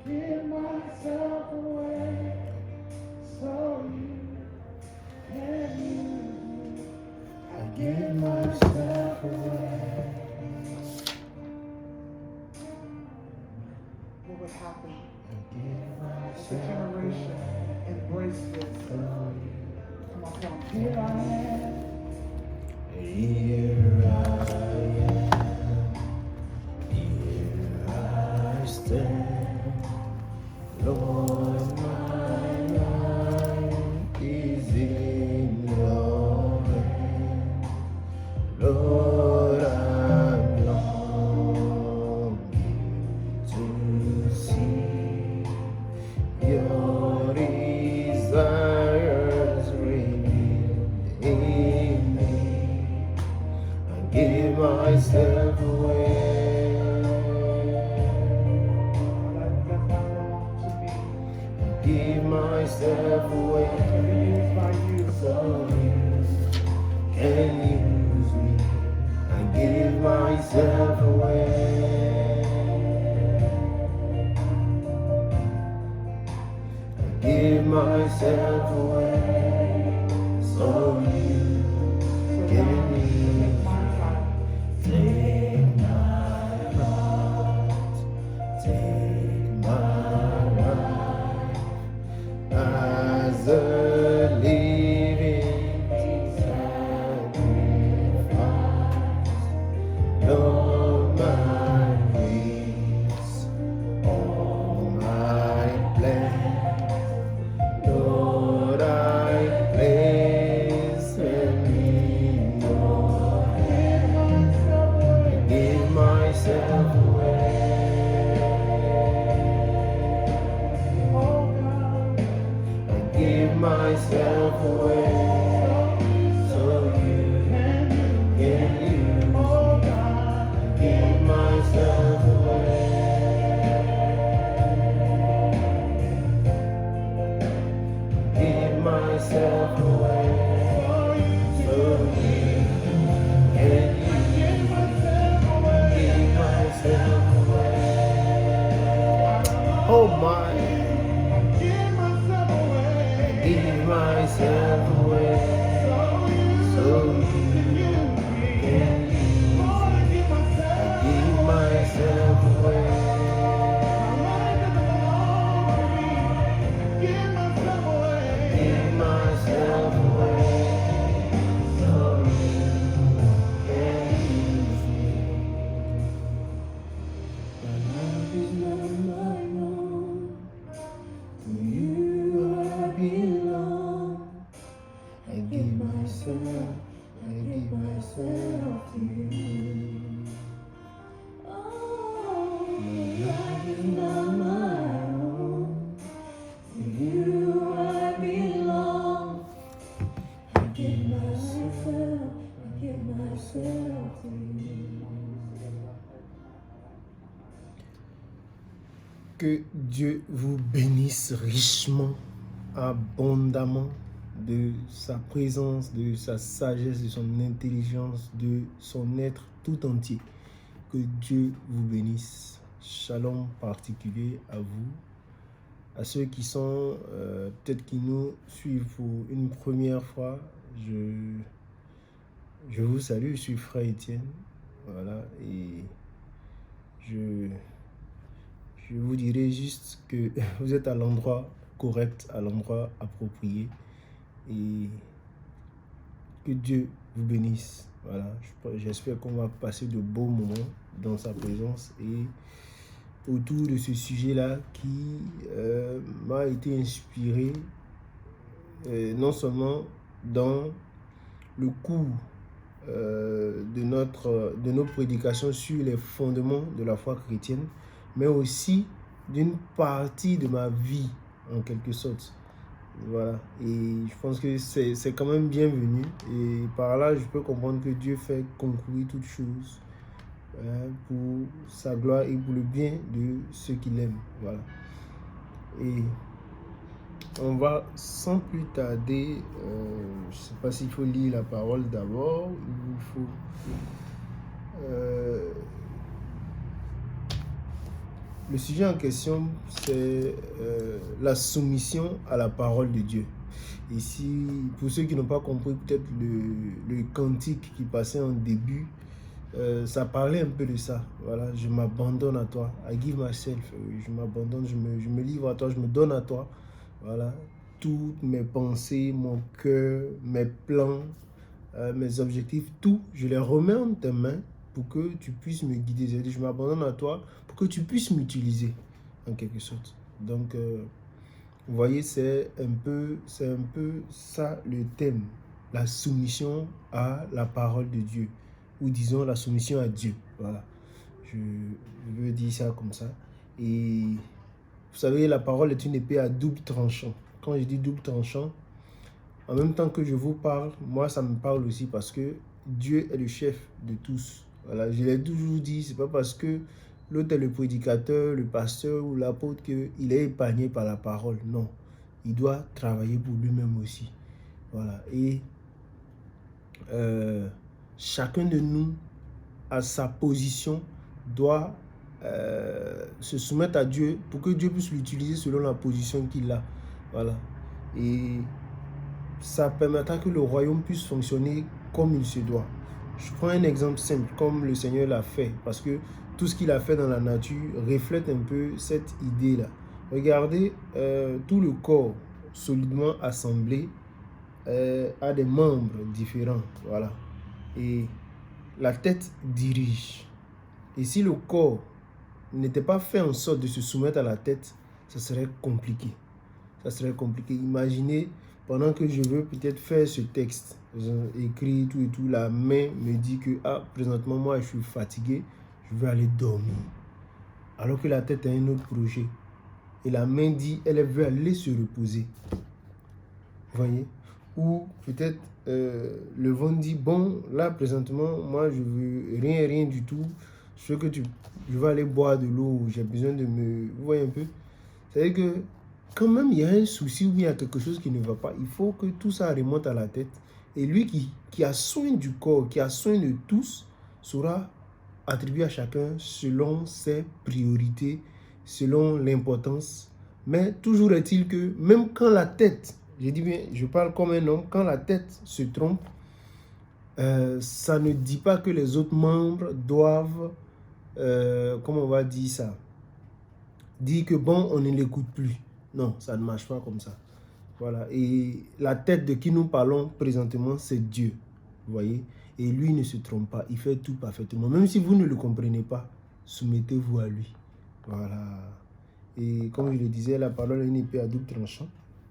give myself away so you can use me. I give myself away. What would happen if the generation embraced this? Come on, come on. Here I am. Here I am. Here I stand. Lord, my life is in your hand. Lord, I'm longing to see your desires revealed in me. I give myself away. Give myself away to be used by you, so you can use me. I give myself away. I give myself away, so you can use me. Take my heart, take my life as a living sacrifice. Lord, my ways, all my plans, Lord, I place them in your hands. I give myself away. Give myself away so you can use me. Give myself away. Give myself away so you can use me. Give myself away. Oh my. Give myself away so you can use me. I give myself away. Give myself away so you can use me. My life is not my own. To you I belong. I give myself to you. My life is not my own. To you I belong. I give myself to you. Que Dieu vous bénisse richement, abondamment, de sa présence, de sa sagesse, de son intelligence, de son être tout entier. Que Dieu vous bénisse. Shalom particulier à vous, à ceux qui sont, peut-être qui nous suivent pour une première fois. Je vous salue, je suis Frère Étienne. Voilà, et je vous dirais juste que vous êtes à l'endroit correct, à l'endroit approprié, et que Dieu vous bénisse. Voilà, j'espère qu'on va passer de beaux moments dans sa présence et autour de ce sujet-là qui m'a été inspiré non seulement dans le cours de nos prédications sur les fondements de la foi chrétienne, mais aussi d'une partie de ma vie en quelque sorte. Voilà, et je pense que c'est quand même bienvenu, et par là je peux comprendre que Dieu fait concourir toutes choses pour sa gloire et pour le bien de ceux qu'il aime. Voilà, et on va sans plus tarder, je ne sais pas s'il faut lire la parole d'abord, il vous faut Le sujet en question, c'est la soumission à la parole de Dieu. Et si, pour ceux qui n'ont pas compris peut-être le cantique qui passait en début, ça parlait un peu de ça. Voilà, je m'abandonne à toi. I give myself. Je m'abandonne, je me livre à toi, je me donne à toi. Voilà, toutes mes pensées, mon cœur, mes plans, mes objectifs, tout, je les remets en tes mains pour que tu puisses me guider. Je m'abandonne à toi pour que tu puisses m'utiliser en quelque sorte. Donc, vous voyez, c'est un peu ça le thème, la soumission à la parole de Dieu, ou disons la soumission à Dieu. Voilà, je veux dire ça comme ça. Et vous savez, la parole est une épée à double tranchant. Quand je dis double tranchant, en même temps que je vous parle, moi ça me parle aussi parce que Dieu est le chef de tous. Voilà, je l'ai toujours dit, c'est pas parce que l'autre est le prédicateur, le pasteur ou l'apôtre qu'il est épargné par la parole. Non, il doit travailler pour lui-même aussi. Voilà, et chacun de nous, à sa position, doit se soumettre à Dieu pour que Dieu puisse l'utiliser selon la position qu'il a. Voilà, et ça permettra que le royaume puisse fonctionner comme il se doit. Je prends un exemple simple, comme le Seigneur l'a fait, parce que tout ce qu'il a fait dans la nature reflète un peu cette idée-là. Regardez, tout le corps solidement assemblé a des membres différents, voilà. Et la tête dirige. Et si le corps n'était pas fait en sorte de se soumettre à la tête, ça serait compliqué. Ça serait compliqué. Imaginez, pendant que je veux peut-être faire ce texte, écrit tout et tout, la main me dit que présentement, moi, je suis fatigué, je veux aller dormir. Alors que la tête a un autre projet. Et la main dit, elle veut aller se reposer. Vous voyez? Ou peut-être le vent dit, bon, là, présentement, moi, je veux rien du tout. Je veux aller boire de l'eau, j'ai besoin de me... Vous voyez un peu? C'est-à-dire que quand même il y a un souci ou il y a quelque chose qui ne va pas, il faut que tout ça remonte à la tête. Et lui qui a soin du corps, qui a soin de tous, saura attribuer à chacun selon ses priorités, selon l'importance. Mais toujours est-il que même quand la tête, je dis bien, je parle comme un homme, quand la tête se trompe, ça ne dit pas que les autres membres doivent, comment on va dire ça, dire que bon, on ne l'écoute plus. Non, ça ne marche pas comme ça. Voilà. Et la tête de qui nous parlons présentement, c'est Dieu. Vous voyez? Et lui ne se trompe pas. Il fait tout parfaitement. Même si vous ne le comprenez pas, soumettez-vous à lui. Voilà. Et comme je le disais, la parole est une épée à double tranchant.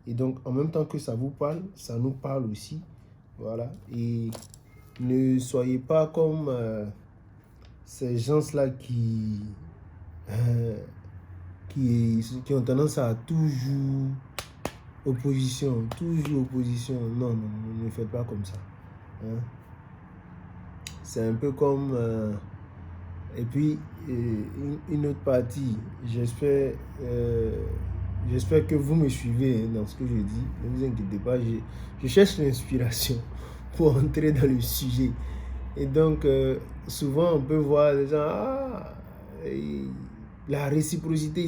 Et donc, en même temps que ça vous parle, ça nous parle aussi. Voilà. Et ne soyez pas comme ces gens-là qui ont tendance à toujours opposition. Non, ne faites pas comme ça. Hein? C'est un peu comme... et puis, une autre partie, j'espère que vous me suivez dans ce que je dis. Ne vous inquiétez pas, je cherche l'inspiration pour entrer dans le sujet. Et donc, souvent, on peut voir les gens, la réciprocité,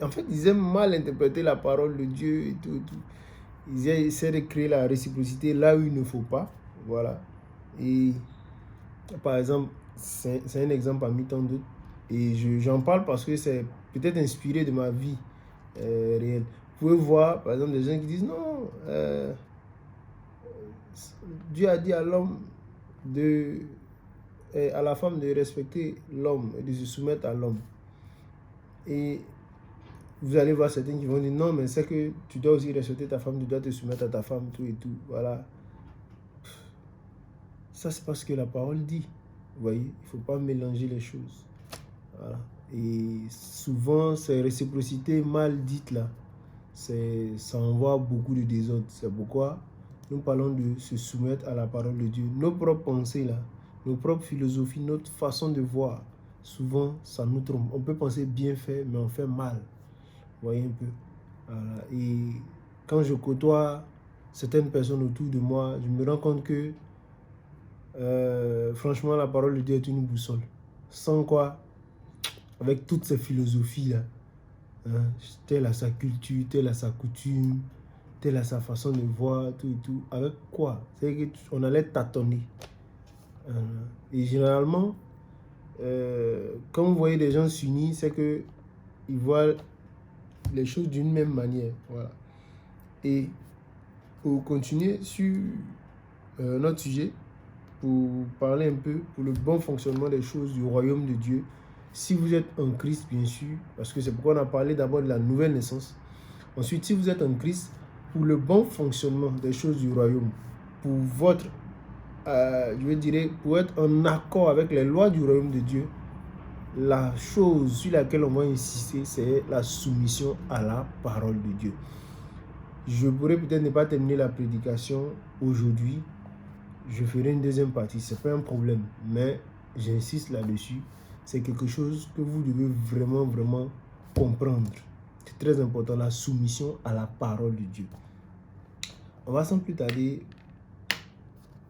en fait, ils aiment mal interpréter la parole de Dieu et tout. Ils essaient de créer la réciprocité là où il ne faut pas. Voilà. Et par exemple, c'est un exemple parmi tant d'autres. Et j'en parle parce que c'est peut-être inspiré de ma vie réelle. Vous pouvez voir, par exemple, des gens qui disent non, Dieu a dit à l'homme à la femme de respecter l'homme et de se soumettre à l'homme. Et vous allez voir certains qui vont dire non, mais c'est que tu dois aussi respecter ta femme, tu dois te soumettre à ta femme, tout et tout. Voilà. Ça, c'est parce que la parole dit. Vous voyez, il ne faut pas mélanger les choses. Voilà. Et souvent, ces réciprocités mal dites là, ça envoie beaucoup de désordre. C'est pourquoi nous parlons de se soumettre à la parole de Dieu. Nos propres pensées là, nos propres philosophies, notre façon de voir, souvent, ça nous trompe. On peut penser bien fait, mais on fait mal. Vous voyez un peu. Voilà. Et quand je côtoie certaines personnes autour de moi, je me rends compte que franchement, la parole de Dieu est une boussole. Sans quoi, avec toutes ces philosophies-là. Hein, telle à sa culture, telle à sa coutume, telle à sa façon de voir, tout et tout. Avec quoi? C'est qu'on allait tâtonner. Et généralement, quand vous voyez des gens s'unir, c'est qu'ils voient les choses d'une même manière. Voilà. Et pour continuer sur notre sujet, pour parler un peu pour le bon fonctionnement des choses du royaume de Dieu, si vous êtes en Christ, bien sûr, parce que c'est pourquoi on a parlé d'abord de la nouvelle naissance. Ensuite, si vous êtes en Christ, pour le bon fonctionnement des choses du royaume, pour votre, je dirais, pour être en accord avec les lois du royaume de Dieu, la chose sur laquelle on va insister, c'est la soumission à la parole de Dieu. Je pourrais peut-être ne pas terminer la prédication aujourd'hui. Je ferai une deuxième partie, c'est pas un problème, mais j'insiste là-dessus. C'est quelque chose que vous devez vraiment, vraiment comprendre. C'est très important, la soumission à la parole de Dieu. On va sans plus tarder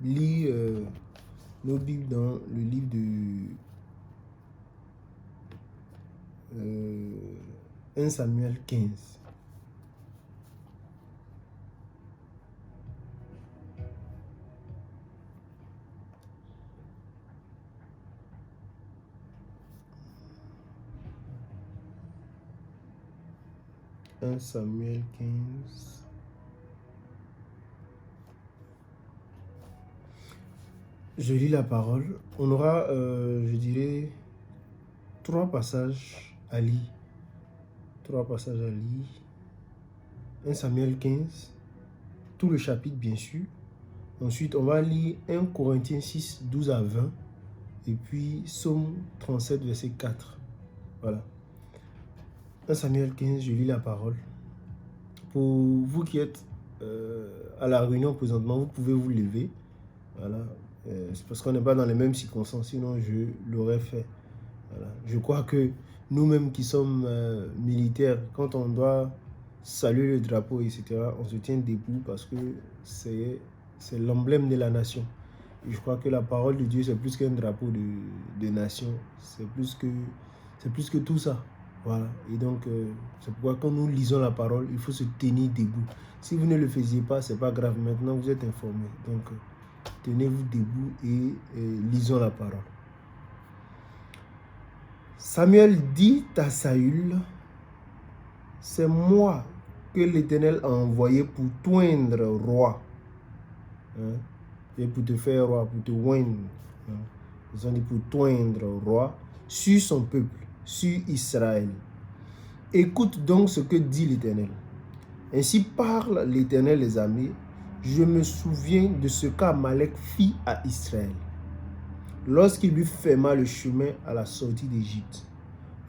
lire nos Bibles dans le livre de 1 Samuel 15. Samuel 15. Je lis la parole. On aura, je dirais, 3 passages à lire. 3 passages à lire. 1 Samuel 15. Tout le chapitre, bien sûr. Ensuite, on va lire 1 Corinthiens 6, 12 à 20. Et puis, Psaume 37, verset 4. Voilà. 1 Samuel 15, je lis la parole. Pour vous qui êtes à la réunion présentement, vous pouvez vous lever. Voilà. C'est parce qu'on n'est pas dans les mêmes circonstances, sinon je l'aurais fait. Voilà. Je crois que nous-mêmes qui sommes militaires, quand on doit saluer le drapeau, etc., on se tient debout parce que c'est l'emblème de la nation. Et je crois que la parole de Dieu, c'est plus qu'un drapeau de nation. C'est plus que tout ça. Voilà. Et donc, c'est pourquoi quand nous lisons la parole, il faut se tenir debout. Si vous ne le faisiez pas, c'est pas grave. Maintenant, vous êtes informés. Donc, tenez-vous debout et lisons la parole. Samuel dit à Saül, c'est moi que l'Éternel a envoyé pour t'oindre roi. Hein? Et pour te faire roi, pour te oindre. Hein? Ils ont dit pour t'oindre roi sur son peuple, sur Israël. Écoute donc ce que dit l'Éternel. Ainsi parle l'Éternel des armées. Je me souviens de ce qu'Amalek fit à Israël lorsqu'il lui ferma le chemin à la sortie d'Égypte.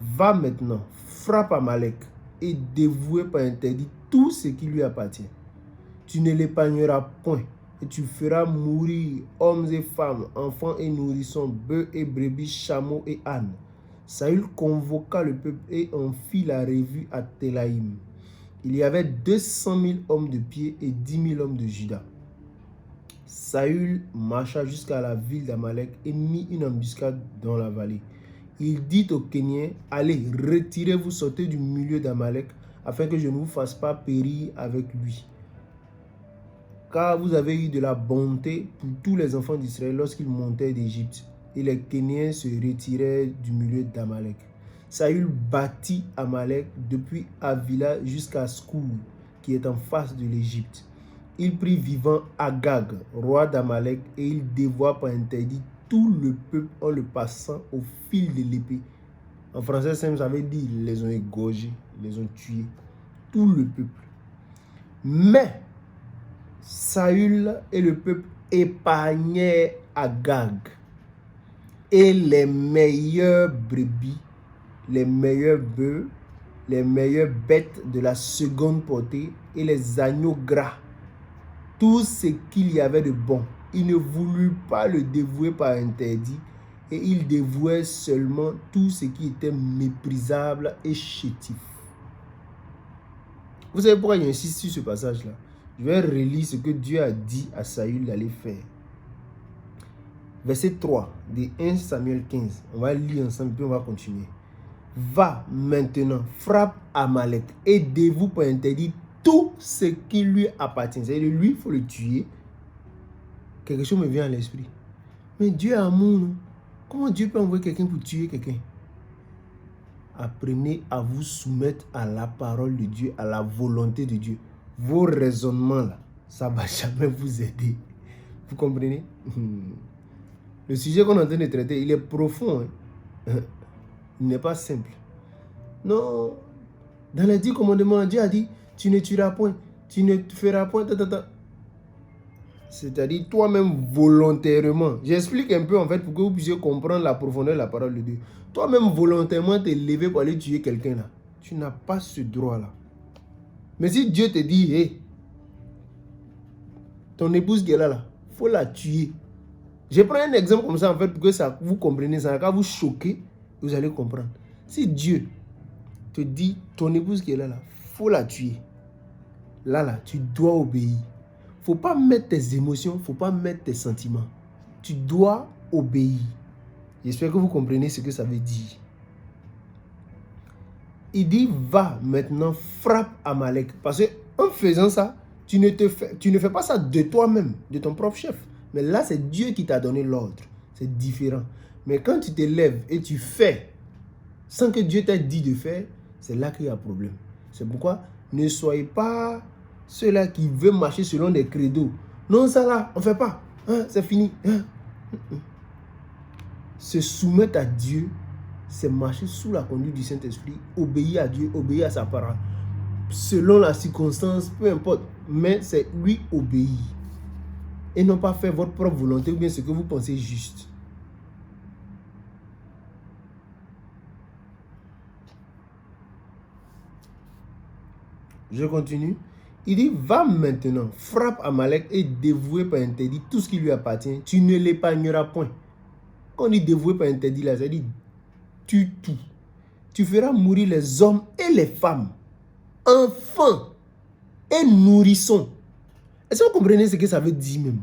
Va maintenant, frappe Amalek et dévoue par interdit tout ce qui lui appartient. Tu ne l'épargneras point et tu feras mourir hommes et femmes, enfants et nourrissons, bœufs et brebis, chameaux et ânes. Saül convoqua le peuple et en fit la revue à Télaïm. Il y avait 200 000 hommes de pied et 10 000 hommes de Juda. Saül marcha jusqu'à la ville d'Amalek et mit une embuscade dans la vallée. Il dit aux Kéniens, allez, retirez-vous, sortez du milieu d'Amalek, afin que je ne vous fasse pas périr avec lui. Car vous avez eu de la bonté pour tous les enfants d'Israël lorsqu'ils montaient d'Égypte. Et les Kéniens se retiraient du milieu d'Amalek. Saül bâtit Amalek depuis Avila jusqu'à Skour, qui est en face de l'Égypte. Il prit vivant Agag, roi d'Amalek, et il dévoua par interdit tout le peuple en le passant au fil de l'épée. En français, ça veut dire ils les ont égorgés, ils les ont tués. Tout le peuple. Mais Saül et le peuple épargnaient Agag et les meilleures brebis, les meilleurs bœufs, les meilleures bêtes de la seconde portée et les agneaux gras. Tout ce qu'il y avait de bon. Il ne voulut pas le dévouer par interdit et il dévouait seulement tout ce qui était méprisable et chétif. Vous savez pourquoi j'insiste sur ce passage-là? Je vais relire ce que Dieu a dit à Saül d'aller faire. Verset 3 de 1 Samuel 15. On va lire ensemble puis on va continuer. va maintenant, frappe Amalek et dévoue par interdit tout ce qui lui appartient. C'est-à-dire, lui, il faut le tuer. Quelque chose me vient à l'esprit. Mais Dieu est amour, non? Comment Dieu peut envoyer quelqu'un pour tuer quelqu'un? Apprenez à vous soumettre à la parole de Dieu, à la volonté de Dieu. Vos raisonnements, là, ça ne va jamais vous aider. Vous comprenez? Le sujet qu'on est en train de traiter, il est profond. Hein? Il n'est pas simple. Non. Dans les 10 commandements, Dieu a dit, tu ne tueras point, tu ne feras point, C'est-à-dire toi-même volontairement. J'explique un peu en fait pour que vous puissiez comprendre la profondeur de la parole de Dieu. Toi-même volontairement te lever pour aller tuer quelqu'un là. Tu n'as pas ce droit-là. Mais si Dieu te dit, hey, ton épouse qui est là, il faut la tuer. Je prends un exemple comme ça en fait pour que ça, vous compreniez, ça va vous choquer, vous allez comprendre. Si Dieu te dit, ton épouse qui est là, il faut la tuer. Là, tu dois obéir. Il ne faut pas mettre tes émotions, il ne faut pas mettre tes sentiments. Tu dois obéir. J'espère que vous comprenez ce que ça veut dire. Il dit, va maintenant, frappe Amalek. Parce qu'en faisant ça, tu ne fais pas ça de toi-même, de ton propre chef. Mais là, c'est Dieu qui t'a donné l'ordre. C'est différent. Mais quand tu te lèves et tu fais sans que Dieu t'ait dit de faire, c'est là qu'il y a problème. C'est pourquoi ne soyez pas ceux-là qui veulent marcher selon des credos. Non, ça là, on ne fait pas. Hein, c'est fini. Hein. Se soumettre à Dieu, c'est marcher sous la conduite du Saint-Esprit, obéir à Dieu, obéir à sa parole. Selon la circonstance, peu importe, mais c'est lui obéir. Et non pas faire votre propre volonté ou bien ce que vous pensez juste. Je continue. Il dit, va maintenant, frappe Amalek et dévouer par interdit tout ce qui lui appartient. Tu ne l'épargneras point. Quand on dit dévouer par interdit, là, ça dit, tue tout. Tu feras mourir les hommes et les femmes, enfants et nourrissons. Est-ce que vous comprenez ce que ça veut dire même?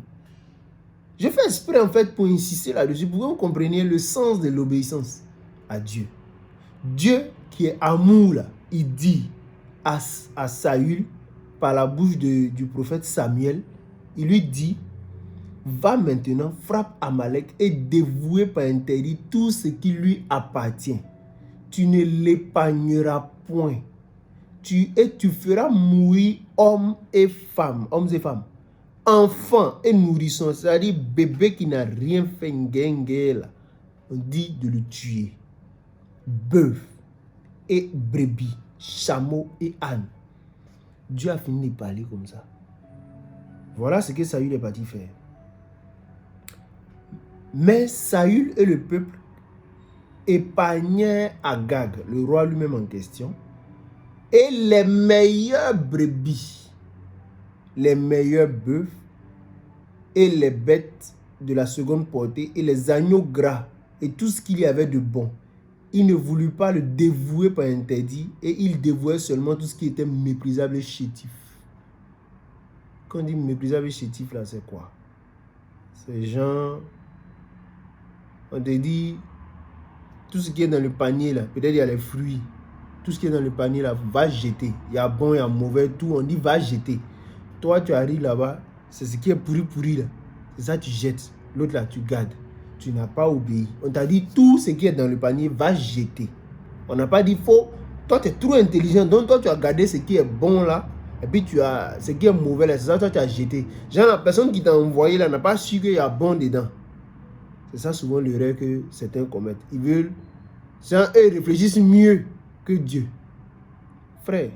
Je fais exprès en fait pour insister là-dessus, pour que vous compreniez le sens de l'obéissance à Dieu. Dieu qui est amour, là, il dit à Saül, par la bouche du prophète Samuel, il lui dit, va maintenant, frappe Amalek et dévouer par interdit tout ce qui lui appartient. Tu ne l'épargneras point. Tu feras mourir hommes et femmes, enfants et nourrissons, c'est-à-dire bébé qui n'a rien fait, on dit de le tuer. Bœuf et brebis, chameau et âne. Dieu a fini de parler comme ça. Voilà ce que Saül est parti faire. Mais Saül et le peuple épargnèrent Agag, le roi lui-même en question, et les meilleures brebis, les meilleurs bœufs et les bêtes de la seconde portée et les agneaux gras et tout ce qu'il y avait de bon. Il ne voulut pas le dévouer par interdit et il dévouait seulement tout ce qui était méprisable et chétif. Quand on dit méprisable et chétif, là, c'est quoi? C'est genre, on te dit, tout ce qui est dans le panier, là, peut-être il y a les fruits. Tout ce qui est dans le panier, là, va jeter. Il y a bon, il y a mauvais, tout. On dit, va jeter. Toi, tu arrives là-bas, c'est ce qui est pourri, là. C'est ça, tu jettes. L'autre, là, tu gardes. Tu n'as pas obéi. On t'a dit, tout ce qui est dans le panier, va jeter. On n'a pas dit, faux. Toi, tu es trop intelligent. Donc, toi, tu as gardé ce qui est bon, là. Et puis, tu as ce qui est mauvais, là. C'est ça, toi, tu as jeté. Genre, la personne qui t'a envoyé, là, n'a pas su qu'il y a bon dedans. C'est ça, souvent, l'erreur que certains commettent. Ils veulent... Genre, eux, ils réfléchissent mieux que Dieu. Frère,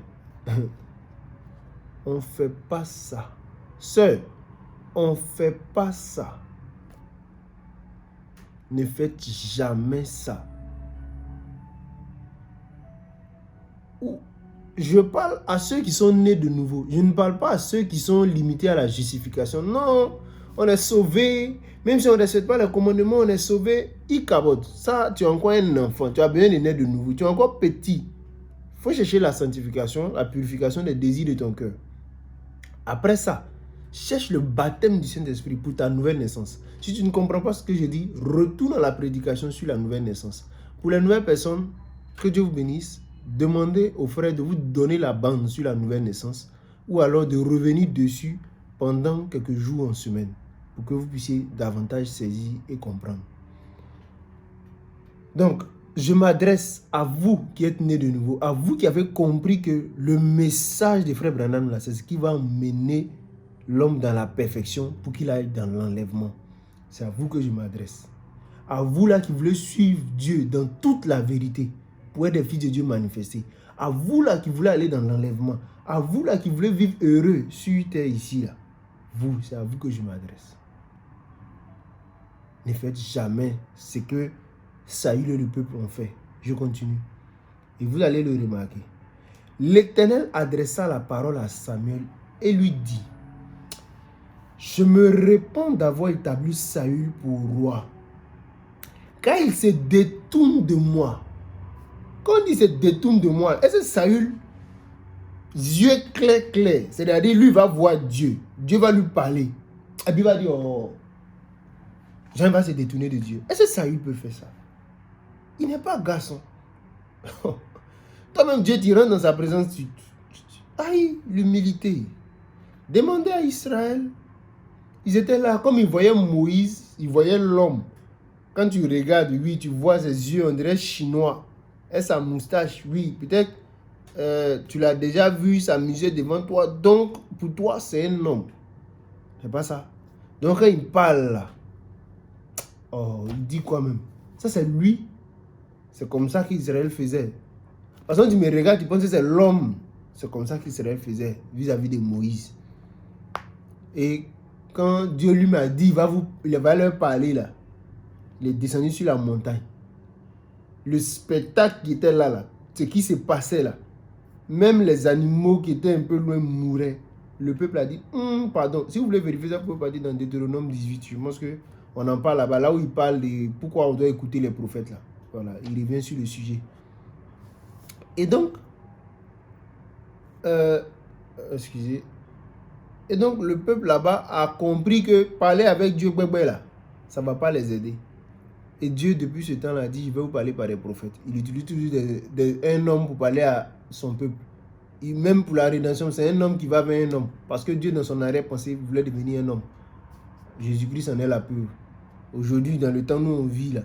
on ne fait pas ça. Sœur, on ne fait pas ça. Ne faites jamais ça. Je parle à ceux qui sont nés de nouveau. Je ne parle pas à ceux qui sont limités à la justification. Non, on est sauvé. Même si on ne respecte pas les commandements, on est sauvé. Il cabote. Ça, tu es encore un enfant. Tu as besoin de naître de nouveau. Tu es encore petit. Il faut chercher la sanctification, la purification des désirs de ton cœur. Après ça, cherche le baptême du Saint-Esprit pour ta nouvelle naissance. Si tu ne comprends pas ce que je dis, retourne à la prédication sur la nouvelle naissance. Pour les nouvelles personnes, Que Dieu vous bénisse. Demandez aux frères de vous donner la bande sur la nouvelle naissance ou alors de revenir dessus pendant quelques jours en semaine pour que vous puissiez davantage saisir et comprendre. Donc, je m'adresse à vous qui êtes nés de nouveau, à vous qui avez compris que le message des frères Branham, là, c'est ce qui va mener l'homme dans la perfection pour qu'il aille dans l'enlèvement. C'est à vous que je m'adresse. À vous là qui voulez suivre Dieu dans toute la vérité pour être des fils de Dieu manifestés. À vous là qui voulez aller dans l'enlèvement. À vous là qui voulez vivre heureux sur terre ici là. Vous, c'est à vous que je m'adresse. Ne faites jamais ce que Saül et le peuple ont fait. Je continue. Et vous allez le remarquer. L'Éternel adressa la parole à Samuel et lui dit: je me répands d'avoir établi Saül pour roi, car il se détourne de moi. Quand on dit se détourne de moi, est-ce que Saül, yeux clairs, c'est-à-dire lui va voir Dieu, Dieu va lui parler, et puis il va dire: oh, Jean va se détourner de Dieu. Est-ce que Saül peut faire ça? Il n'est pas garçon. Toi-même, Dieu t'y rend dans sa présence. Aïe, l'humilité. Demandez à Israël. Ils étaient là, comme ils voyaient Moïse, ils voyaient l'homme. Quand tu regardes, oui, tu vois ses yeux, on dirait chinois. Et sa moustache, oui, peut-être tu l'as déjà vu s'amuser devant toi. Donc, pour toi, c'est un homme. C'est pas ça. Donc, quand il parle là, oh, il dit quoi même? Ça, c'est lui. C'est comme ça qu'Israël faisait. Parce que tu me regardes, tu penses que c'est l'homme. C'est comme ça qu'Israël faisait vis-à-vis de Moïse. Et quand Dieu lui m'a dit, il va leur parler là, il est descendu sur la montagne. Le spectacle qui était là, ce qui se passait là, même les animaux qui étaient un peu loin mouraient. Le peuple a dit: pardon, si vous voulez vérifier ça, vous pouvez partir dans Deutéronome 18. Je pense qu'on en parle là-bas, là où il parle de pourquoi on doit écouter les prophètes là. Voilà, il revient sur le sujet. Et donc, excusez. Et donc, le peuple là-bas a compris que parler avec Dieu, là, ça ne va pas les aider. Et Dieu, depuis ce temps-là, a dit: je vais vous parler par des prophètes. Il utilise toujours un homme pour parler à son peuple. Et même pour la rédemption, c'est un homme qui va vers un homme. Parce que Dieu, dans son arrière-pensée, voulait devenir un homme. Jésus-Christ en est la preuve. Aujourd'hui, dans le temps où on vit, là,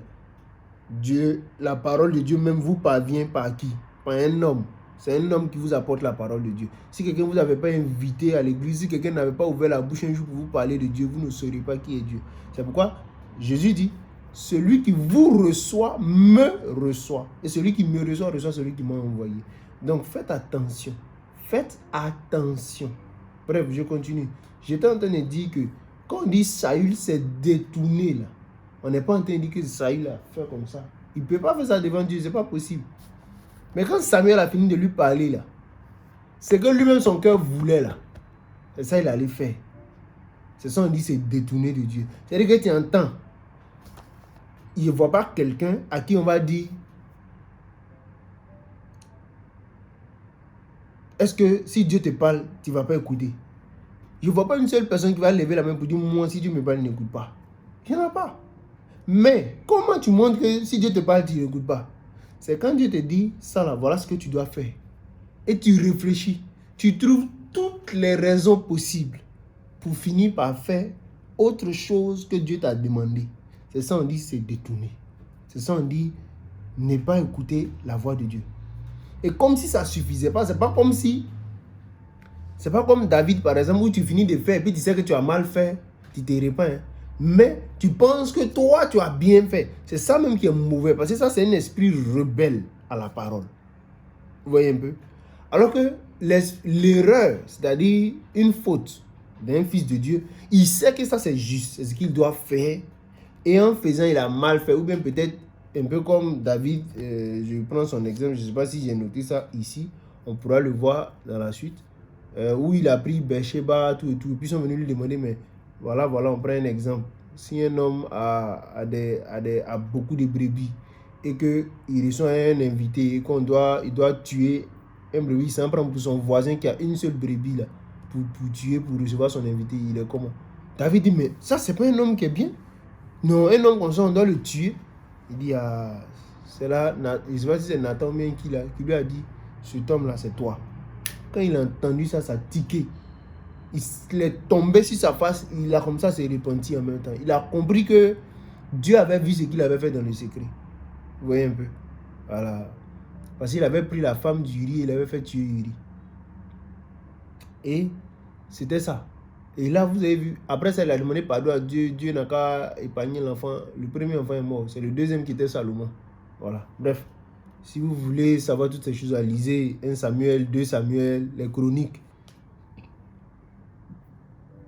Dieu, la parole de Dieu même vous parvient par qui? Par un homme. C'est un homme qui vous apporte la parole de Dieu. Si quelqu'un ne vous avait pas invité à l'église, si quelqu'un n'avait pas ouvert la bouche un jour pour vous parler de Dieu, vous ne saurez pas qui est Dieu. C'est pourquoi Jésus dit: celui qui vous reçoit, me reçoit. Et celui qui me reçoit, reçoit celui qui m'a envoyé. Donc faites attention. Faites attention. Bref, je continue. J'étais en train de dire que quand on dit Saül s'est détourné là, on n'est pas en train de dire que Saül a fait comme ça. Il ne peut pas faire ça devant Dieu, ce n'est pas possible. Mais quand Samuel a fini de lui parler là, c'est que lui-même son cœur voulait là. C'est ça qu'il allait faire. C'est ça on dit, c'est détourner de Dieu. C'est-à-dire que tu entends, il ne voit pas quelqu'un à qui on va dire: est-ce que si Dieu te parle, tu ne vas pas écouter? Je ne vois pas une seule personne qui va lever la main pour dire: moi, si Dieu me parle, n'écoute pas. Il n'y en a pas. Mais comment tu montres que si Dieu te parle, tu n'écoutes pas? C'est quand Dieu te dit ça là, voilà ce que tu dois faire. Et tu réfléchis. Tu trouves toutes les raisons possibles pour finir par faire autre chose que Dieu t'a demandé. C'est ça on dit, c'est détourner. C'est ça on dit, ne pas écouter la voix de Dieu. Et comme si ça ne suffisait pas, c'est pas comme David par exemple, où tu finis de faire et puis tu sais que tu as mal fait, tu te répands. Hein. Mais tu penses que toi, tu as bien fait. C'est ça même qui est mauvais. Parce que ça, c'est un esprit rebelle à la parole. Vous voyez un peu? Alors que l'erreur, c'est-à-dire une faute d'un fils de Dieu, il sait que ça, c'est juste. C'est ce qu'il doit faire. Et en faisant, il a mal fait. Ou bien peut-être, un peu comme David, je prends son exemple. Je ne sais pas si j'ai noté ça ici. On pourra le voir dans la suite. Où il a pris Bathsheba, tout et tout. Et puis ils sont venus lui demander, mais... Voilà, on prend un exemple. Si un homme a beaucoup de brebis et qu'il reçoit un invité et il doit tuer un brebis, il s'en prend pour son voisin qui a une seule brebis là, pour tuer, pour recevoir son invité, il est comment? David dit: mais ça, c'est pas un homme qui est bien. Non, un homme comme ça, on doit le tuer. Il dit: ah, c'est là, je ne sais pas si c'est Nathan bien qui lui a dit, cet homme-là, c'est toi. Quand il a entendu ça, ça a tiqué. Il est tombé sur sa face, il a comme ça s'est repenti en même temps. Il a compris que Dieu avait vu ce qu'il avait fait dans le secret. Vous voyez un peu. Voilà. Parce qu'il avait pris la femme d'Uri et il avait fait tuer Uri. Et c'était ça. Et là, vous avez vu, après ça, il a demandé pardon à Dieu. Dieu n'a qu'à épargner l'enfant. Le premier enfant est mort. C'est le deuxième qui était Salomon. Voilà. Bref. Si vous voulez savoir toutes ces choses, lisez 1 Samuel, 2 Samuel, les chroniques.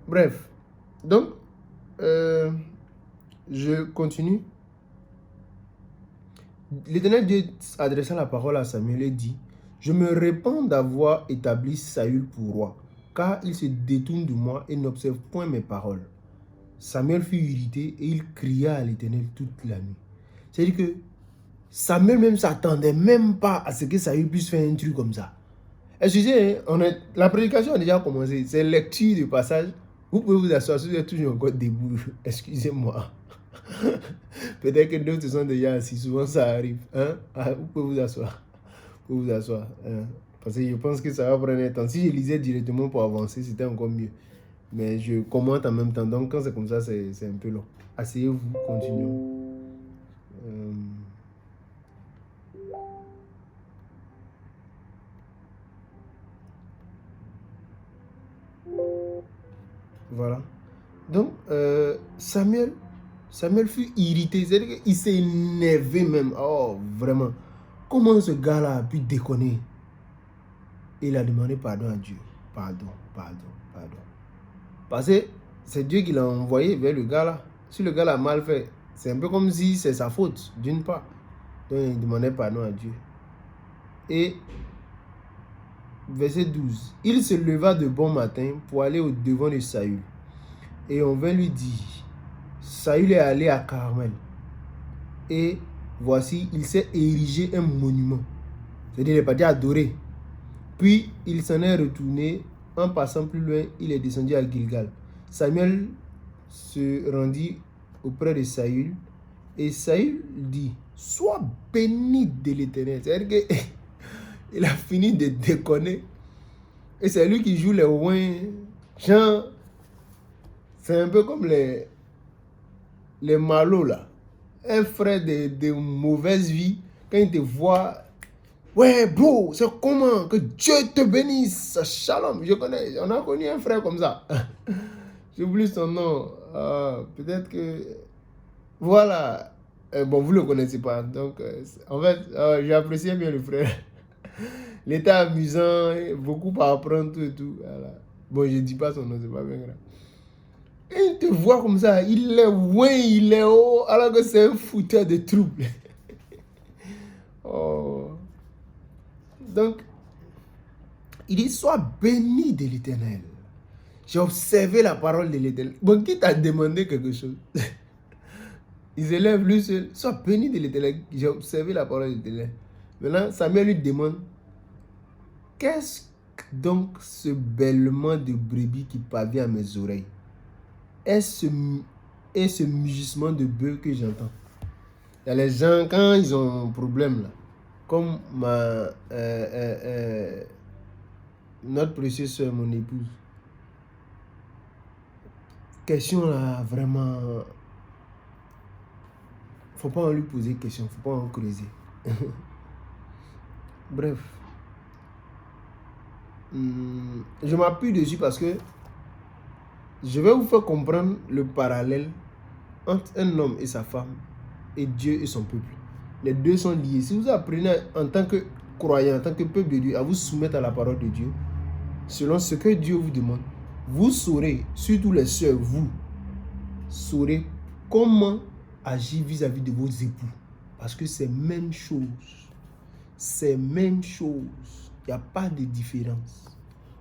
Bref. Donc, je continue. L'Éternel Dieu adressant la parole à Samuel et dit, je me répands d'avoir établi Saül pour roi, car il se détourne de moi et n'observe point mes paroles. Samuel fut irrité et il cria à l'Éternel toute la nuit. C'est-à-dire que Samuel même s'attendait même pas à ce que Saül puisse faire un truc comme ça. Excusez, la prédication a déjà commencé. C'est lecture du passage. Vous pouvez vous asseoir si vous êtes toujours encore debout. Excusez-moi. Peut-être que d'autres sont déjà assis. Souvent, ça arrive. Hein? Vous pouvez vous asseoir. Vous pouvez vous asseoir. Hein? Parce que je pense que ça va prendre un temps. Si je lisais directement pour avancer, c'était encore mieux. Mais je commente en même temps. Donc, quand c'est comme ça, c'est un peu long. Asseyez-vous, continuons. Voilà. Donc, Samuel fut irrité. C'est-à-dire qu'il s'est énervé même. Oh, vraiment. Comment ce gars-là a pu déconner? Et il a demandé pardon à Dieu. Pardon. Parce que c'est Dieu qui l'a envoyé vers le gars-là. Si le gars l'a mal fait, c'est un peu comme si c'est sa faute, d'une part. Donc, il demandait pardon à Dieu. Et verset 12. Il se leva de bon matin pour aller au devant de Saül. Et on vint lui dire, Saül est allé à Carmel. Et voici, il s'est érigé un monument. C'est-à-dire, il est parti adorer. Puis, il s'en est retourné. En passant plus loin, il est descendu à Gilgal. Samuel se rendit auprès de Saül. Et Saül dit, sois béni de l'Éternel. C'est-à-dire qu'il a fini de déconner. Et c'est lui qui joue les ouins. Genre, c'est un peu comme les malos là. Un frère de mauvaise vie, quand il te voit, ouais bro, c'est comment? Que Dieu te bénisse. Shalom. Je connais, on a connu un frère comme ça. J'oublie son nom. Peut-être que... Voilà. Bon, vous ne le connaissez pas. Donc, en fait, j'appréciais bien le frère. Il était amusant, beaucoup à apprendre, tout et tout. Voilà. Bon, je ne dis pas son nom, c'est pas bien grave. Et il te voit comme ça, il est loin, il est haut, alors que c'est un fouteur de troubles. Oh. Donc, il dit, sois béni de l'Éternel. J'ai observé la parole de l'Éternel. Bon, qui t'a demandé quelque chose? Il se lève lui seul, sois béni de l'Éternel. J'ai observé la parole de l'Éternel. Maintenant, Samuel lui demande, qu'est-ce donc ce bêlement de brebis qui parvient à mes oreilles? Est-ce ce mugissement de bœuf que j'entends? Il y a les gens, quand ils ont un problème, là, comme notre précieuse soeur, mon épouse. Question là, vraiment, faut pas en lui poser question, faut pas en creuser. Bref. Je m'appuie dessus parce que je vais vous faire comprendre le parallèle entre un homme et sa femme et Dieu et son peuple. Les deux sont liés. Si vous apprenez en tant que croyant, en tant que peuple de Dieu, à vous soumettre à la parole de Dieu, selon ce que Dieu vous demande, vous saurez, surtout les sœurs, vous saurez comment agir vis-à-vis de vos époux. Parce que c'est même chose. C'est même chose. Il n'y a pas de différence.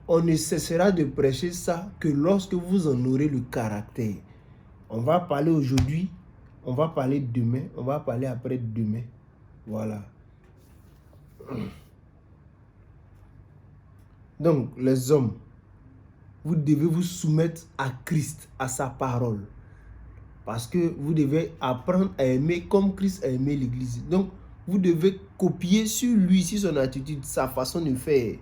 On ne cessera de prêcher ça que lorsque vous en aurez le caractère. On va parler aujourd'hui, on va parler demain, on va parler après-demain. Voilà. Donc, les hommes, vous devez vous soumettre à Christ, à sa parole. Parce que vous devez apprendre à aimer comme Christ a aimé l'Église. Donc, Vous devez copier sur lui, sur son attitude, sa façon de faire.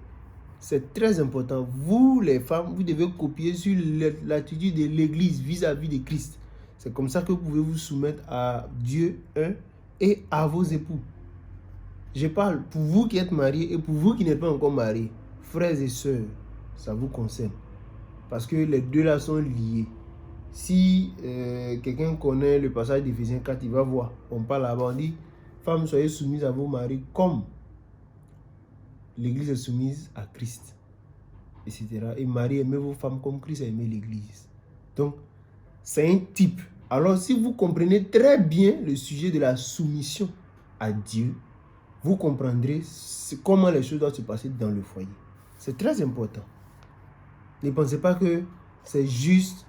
C'est très important. Vous, les femmes, vous devez copier sur l'attitude de l'Église vis-à-vis de Christ. C'est comme ça que vous pouvez vous soumettre à Dieu et à vos époux. Je parle pour vous qui êtes mariés et pour vous qui n'êtes pas encore mariés. Frères et sœurs, ça vous concerne. Parce que les deux là sont liés. Si quelqu'un connaît le passage d'Éphésiens 4, il va voir. On parle là-bas, on dit, femmes, soyez soumises à vos maris comme l'Église est soumise à Christ, etc. Et Marie, aimez vos femmes comme Christ a aimé l'Église. Donc, c'est un type. Alors, si vous comprenez très bien le sujet de la soumission à Dieu, vous comprendrez comment les choses doivent se passer dans le foyer. C'est très important. Ne pensez pas que c'est juste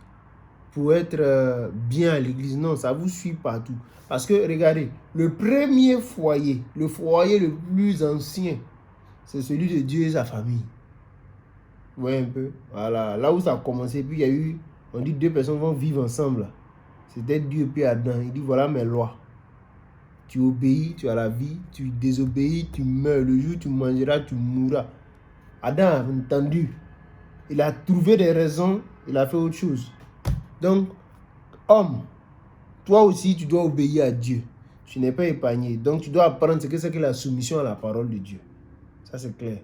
pour être bien à l'église. Non, ça vous suit partout. Parce que, regardez, le premier foyer, le foyer le plus ancien, c'est celui de Dieu et sa famille. Vous voyez un peu? Voilà, là où ça a commencé, puis il y a eu, on dit 2 personnes vont vivre ensemble. C'était Dieu et puis Adam. Il dit, voilà mes lois. Tu obéis, tu as la vie. Tu désobéis, tu meurs. Le jour où tu mangeras, tu mourras. Adam a entendu. Il a trouvé des raisons, il a fait autre chose. Donc, homme, toi aussi, tu dois obéir à Dieu. Tu n'es pas épargné. Donc, tu dois apprendre ce que c'est que la soumission à la parole de Dieu. Ça, c'est clair.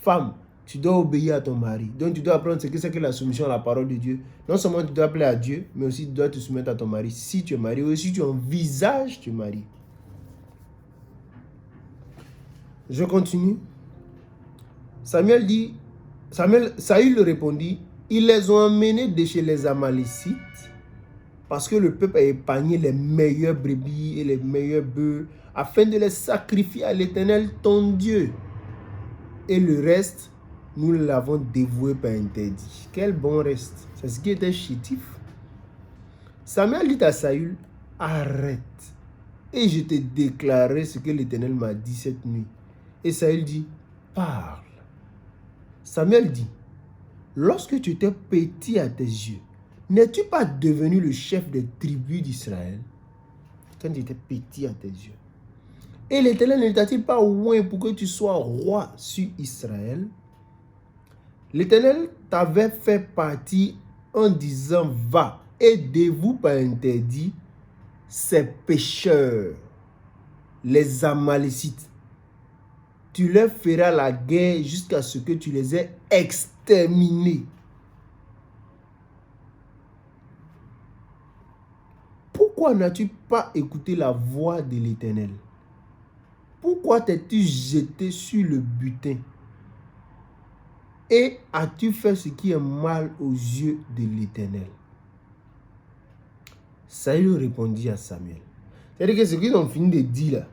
Femme, tu dois obéir à ton mari. Donc, tu dois apprendre ce que c'est que la soumission à la parole de Dieu. Non seulement tu dois appeler à Dieu, mais aussi tu dois te soumettre à ton mari. Si tu es marié ou si tu envisages te marier. Je continue. Saül répondit, ils les ont emmenés de chez les Amalécites parce que le peuple a épargné les meilleures brebis et les meilleurs bœufs afin de les sacrifier à l'Éternel ton Dieu. Et le reste, nous l'avons dévoué par interdit. Quel bon reste. C'est ce qui était chétif. Samuel dit à Saül, arrête et je te déclarerai ce que l'Éternel m'a dit cette nuit. Et Saül dit, parle. Samuel dit, lorsque tu étais petit à tes yeux, n'es-tu pas devenu le chef des tribus d'Israël? Quand tu étais petit à tes yeux. Et l'Éternel ne t'a-t-il pas oint pour que tu sois roi sur Israël? L'Éternel t'avait fait partir en disant, va, aidez-vous par interdit ces pécheurs, les Amalécites. Tu leur feras la guerre jusqu'à ce que tu les aies exterminés. Pourquoi n'as-tu pas écouté la voix de l'Éternel? Pourquoi t'es-tu jeté sur le butin? Et as-tu fait ce qui est mal aux yeux de l'Éternel? Saül répondit à Samuel. C'est-à-dire que ce qu'ils ont fini de dire là,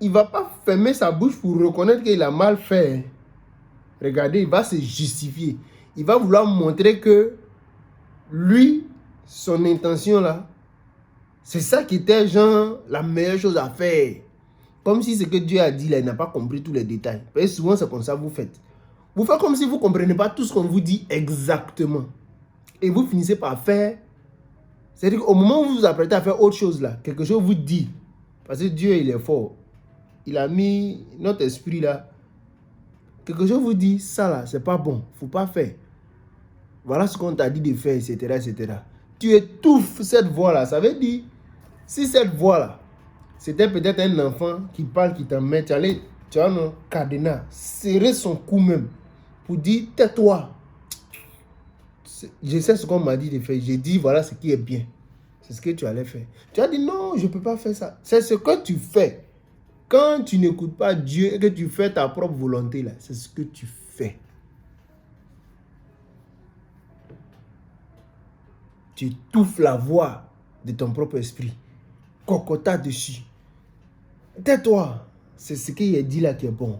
il ne va pas fermer sa bouche pour reconnaître qu'il a mal fait. Regardez, il va se justifier. Il va vouloir montrer que lui, son intention là, c'est ça qui était genre la meilleure chose à faire. Comme si ce que Dieu a dit là, il n'a pas compris tous les détails. Parce que souvent c'est comme ça que vous faites. Vous faites comme si vous ne comprenez pas tout ce qu'on vous dit exactement. Et vous finissez par faire. C'est-à-dire qu'au moment où vous vous apprêtez à faire autre chose là, quelque chose vous dit. Parce que Dieu il est fort. Il a mis notre esprit là. Quelque chose vous dit, ça là, c'est pas bon. Il ne faut pas faire. Voilà ce qu'on t'a dit de faire, etc., etc. Tu étouffes cette voix-là. Ça veut dire, si cette voix-là, c'était peut-être un enfant qui parle, qui t'emmène, tu as un cadenas, serrer son cou même, pour dire, tais-toi. Je sais ce qu'on m'a dit de faire. J'ai dit, voilà ce qui est bien. C'est ce que tu allais faire. Tu as dit, non, je ne peux pas faire ça. C'est ce que tu fais. Quand tu n'écoutes pas Dieu et que tu fais ta propre volonté, là, c'est ce que tu fais. Tu étouffes la voix de ton propre esprit. Cocota dessus. Tais-toi. C'est ce qu'il a dit là qui est bon.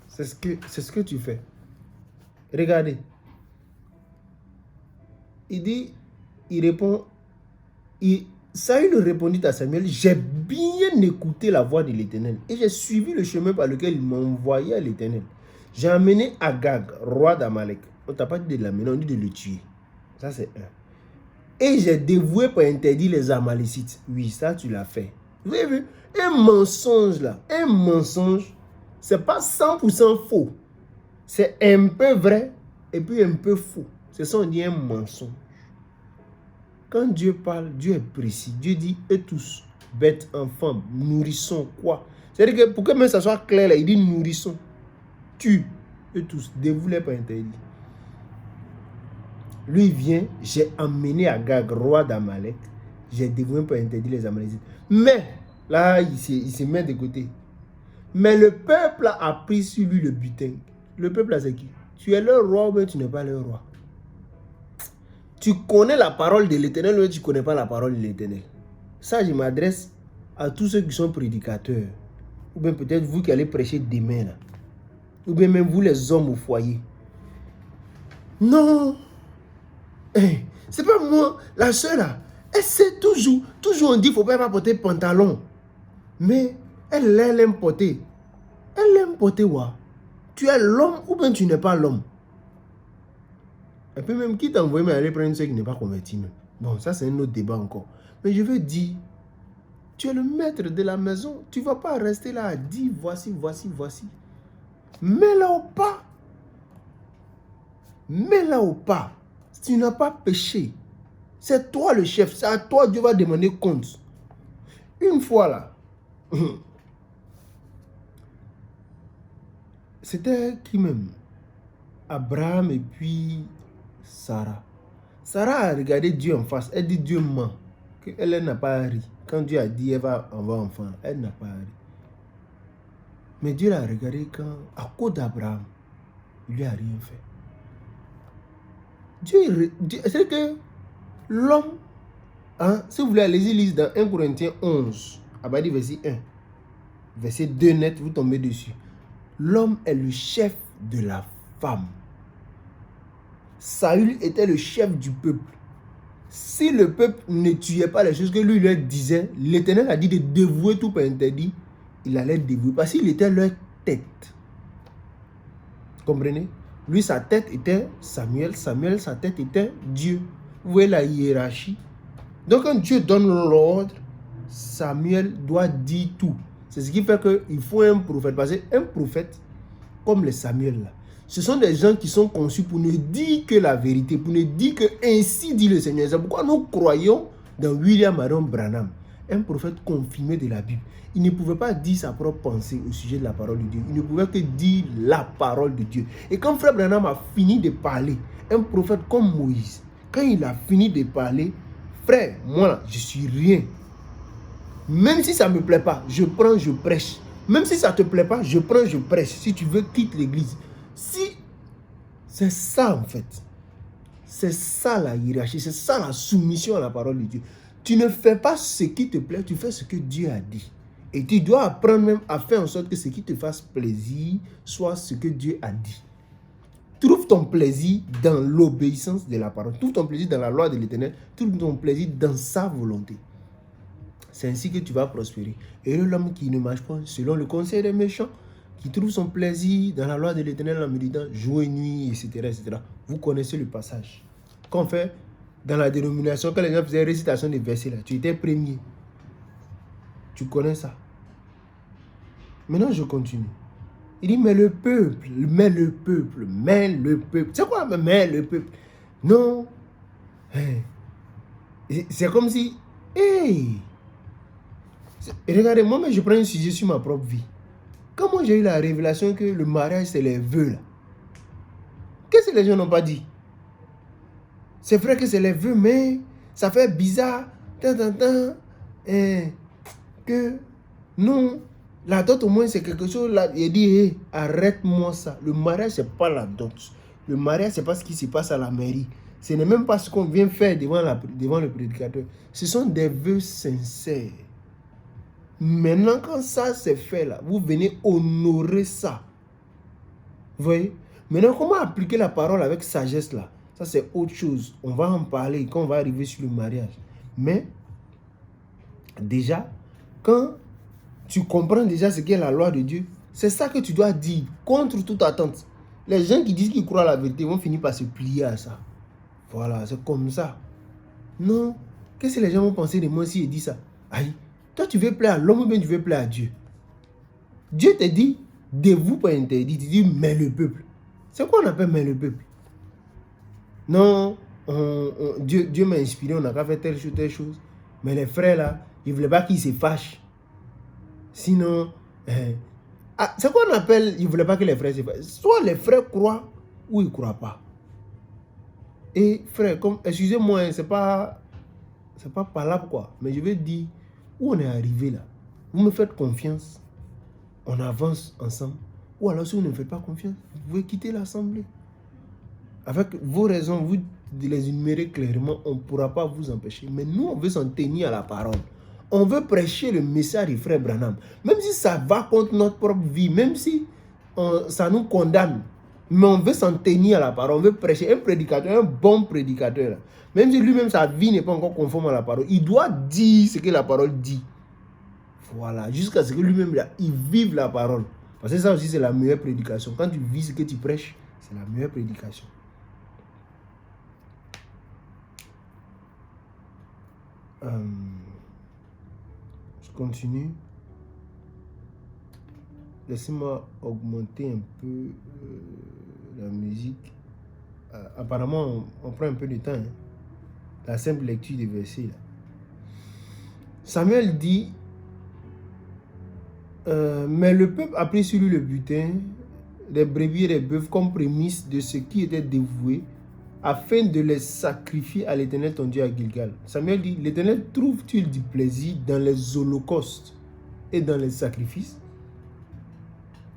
C'est ce que tu fais. Regardez. Il répond, Saül répondit à Samuel, j'ai bien écouté la voix de l'Éternel et j'ai suivi le chemin par lequel il m'a envoyé à l'Éternel. J'ai amené Agag, roi d'Amalek. On ne t'a pas dit de l'amener, on dit de le tuer. Ça c'est un. Et j'ai dévoué pour interdire les Amalécites. Oui, ça tu l'as fait. Vous avez vu? Un mensonge là, un mensonge, c'est pas 100% faux. C'est un peu vrai et puis un peu faux. C'est ça on dit un mensonge. Quand Dieu parle, Dieu est précis. Dieu dit, eux tous, bêtes, enfants, nourrissons, quoi. C'est-à-dire que pour que même ça soit clair, là, il dit nourrissons. Tu, eux tous, dévoués par interdit. Lui vient, j'ai emmené Agag, roi d'Amalek. J'ai dévoué par interdit les Amalécites. Mais, là, il se met de côté. Mais le peuple a pris sur lui le butin. Le peuple, c'est qui? Tu es leur roi, mais tu n'es pas leur roi. Tu connais la parole de l'Éternel, mais tu ne connais pas la parole de l'Éternel. Ça, je m'adresse à tous ceux qui sont prédicateurs. Ou bien peut-être vous qui allez prêcher demain. Là. Ou bien même vous les hommes au foyer. Non. C'est pas moi, la soeur là. Elle sait toujours on dit qu'il ne faut pas porter pantalon. Mais elle aime porter. Elle aime porter quoi? Tu es l'homme ou bien tu n'es pas l'homme? Et puis même qui t'a envoyé mais aller prendre ceux qui n'est pas converti. Bon, ça c'est un autre débat encore. Mais je veux dire, tu es le maître de la maison. Tu ne vas pas rester là à dire voici. Mets-la au pas. Mets-la au pas. Tu n'as pas péché. C'est toi le chef. C'est à toi Dieu va demander compte. Une fois là, c'était qui même? Abraham et puis Sarah. Sarah a regardé Dieu en face. Elle dit Dieu ment. Elle n'a pas ri. Quand Dieu a dit elle va avoir enfant, elle n'a pas ri. Mais Dieu l'a regardé quand, à cause d'Abraham, il lui a rien fait. Dieu c'est que l'homme, hein, si vous voulez, allez-y lire dans 1 Corinthiens 11, à partir du verset 1, verset 2 net, vous tombez dessus. L'homme est le chef de la femme. Saül était le chef du peuple. Si le peuple ne tuait pas les choses que lui leur disait, l'Éternel a dit de dévouer tout par interdit, il allait dévouer parce qu'il était leur tête. Comprenez? Lui, sa tête était Samuel. Samuel, sa tête était Dieu. Vous voyez la hiérarchie. Donc, quand Dieu donne l'ordre, Samuel doit dire tout. C'est ce qui fait qu'il faut un prophète. Parce qu'un prophète, comme les Samuel, là, ce sont des gens qui sont conçus pour ne dire que la vérité, pour ne dire que ainsi dit le Seigneur. C'est pourquoi nous croyons dans William Marion Branham, un prophète confirmé de la Bible. Il ne pouvait pas dire sa propre pensée au sujet de la parole de Dieu. Il ne pouvait que dire la parole de Dieu. Et quand Frère Branham a fini de parler, un prophète comme Moïse, quand il a fini de parler, frère, moi, je suis rien. Même si ça ne me plaît pas, je prends, je prêche. Même si ça ne te plaît pas, je prends, je prêche. Si tu veux, quitte l'église. Si, c'est ça en fait. C'est ça la hiérarchie, c'est ça la soumission à la parole de Dieu. Tu ne fais pas ce qui te plaît, tu fais ce que Dieu a dit. Et tu dois apprendre même à faire en sorte que ce qui te fasse plaisir soit ce que Dieu a dit. Trouve ton plaisir dans l'obéissance de la parole. Trouve ton plaisir dans la loi de l'Éternel. Trouve ton plaisir dans sa volonté. C'est ainsi que tu vas prospérer. Et l'homme qui ne marche pas selon le conseil des méchants, qui trouve son plaisir dans la loi de l'Éternel en méditant jour et nuit, etc., etc. Vous connaissez le passage. Qu'on fait dans la dénomination, quand les gens faisaient récitation des versets, là, tu étais premier. Tu connais ça. Maintenant, je continue. Il dit, mais le peuple. C'est quoi, mais le peuple? Non. C'est comme si, hey. Regardez, moi, je prends un sujet sur ma propre vie. Quand moi j'ai eu la révélation que le mariage c'est les vœux là, qu'est-ce que les gens n'ont pas dit? C'est vrai que c'est les vœux, mais ça fait bizarre, que non, la dot au moins c'est quelque chose là. Il dit, hey, arrête-moi ça. Le mariage c'est pas la dot. Le mariage c'est pas ce qui se passe à la mairie. Ce n'est même pas ce qu'on vient faire devant le prédicateur. Ce sont des vœux sincères. Maintenant, quand ça c'est fait là, vous venez honorer ça. Vous voyez? Maintenant, comment appliquer la parole avec sagesse là? Ça c'est autre chose. On va en parler quand on va arriver sur le mariage. Mais, déjà, quand tu comprends déjà ce qu'est la loi de Dieu, c'est ça que tu dois dire contre toute attente. Les gens qui disent qu'ils croient à la vérité vont finir par se plier à ça. Voilà, c'est comme ça. Non. Qu'est-ce que les gens vont penser de moi si je dis ça? Aïe. Toi, tu veux plaire à l'homme ou bien tu veux plaire à Dieu? Dieu te dit, de vous pas interdit. Tu dis, mais le peuple. C'est quoi on appelle mais le peuple? Non, Dieu m'a inspiré, on n'a pas fait telle chose. Mais les frères là, ils ne voulaient pas qu'ils se fâchent. Sinon, c'est quoi on appelle, ils ne voulaient pas que les frères se fâchent. Soit les frères croient ou ils ne croient pas. Et frère, excusez-moi, hein, c'est pas parlable quoi. Mais je veux dire, où on est arrivé là, vous me faites confiance, on avance ensemble. Ou alors si vous ne me faites pas confiance, vous pouvez quitter l'assemblée. Avec vos raisons, vous les énumérez clairement, on ne pourra pas vous empêcher. Mais nous, on veut s'en tenir à la parole. On veut prêcher le message du frère Branham. Même si ça va contre notre propre vie, même si ça nous condamne. Mais on veut s'en tenir à la parole. On veut prêcher un prédicateur, un bon prédicateur. Même si lui-même, sa vie n'est pas encore conforme à la parole. Il doit dire ce que la parole dit. Voilà, jusqu'à ce que lui-même, il vive la parole. Parce que ça aussi, c'est la meilleure prédication. Quand tu vis ce que tu prêches, c'est la meilleure prédication. Je continue. Laissez-moi augmenter un peu la musique. Apparemment, on prend un peu de temps. Hein. La simple lecture des versets. Là. Samuel dit, mais le peuple a pris sur lui le butin, des brebis et des bœufs comme prémisse de ce qui était dévoué, afin de les sacrifier à l'Éternel ton Dieu à Gilgal. Samuel dit, l'Éternel trouve-t-il du plaisir dans les holocaustes et dans les sacrifices,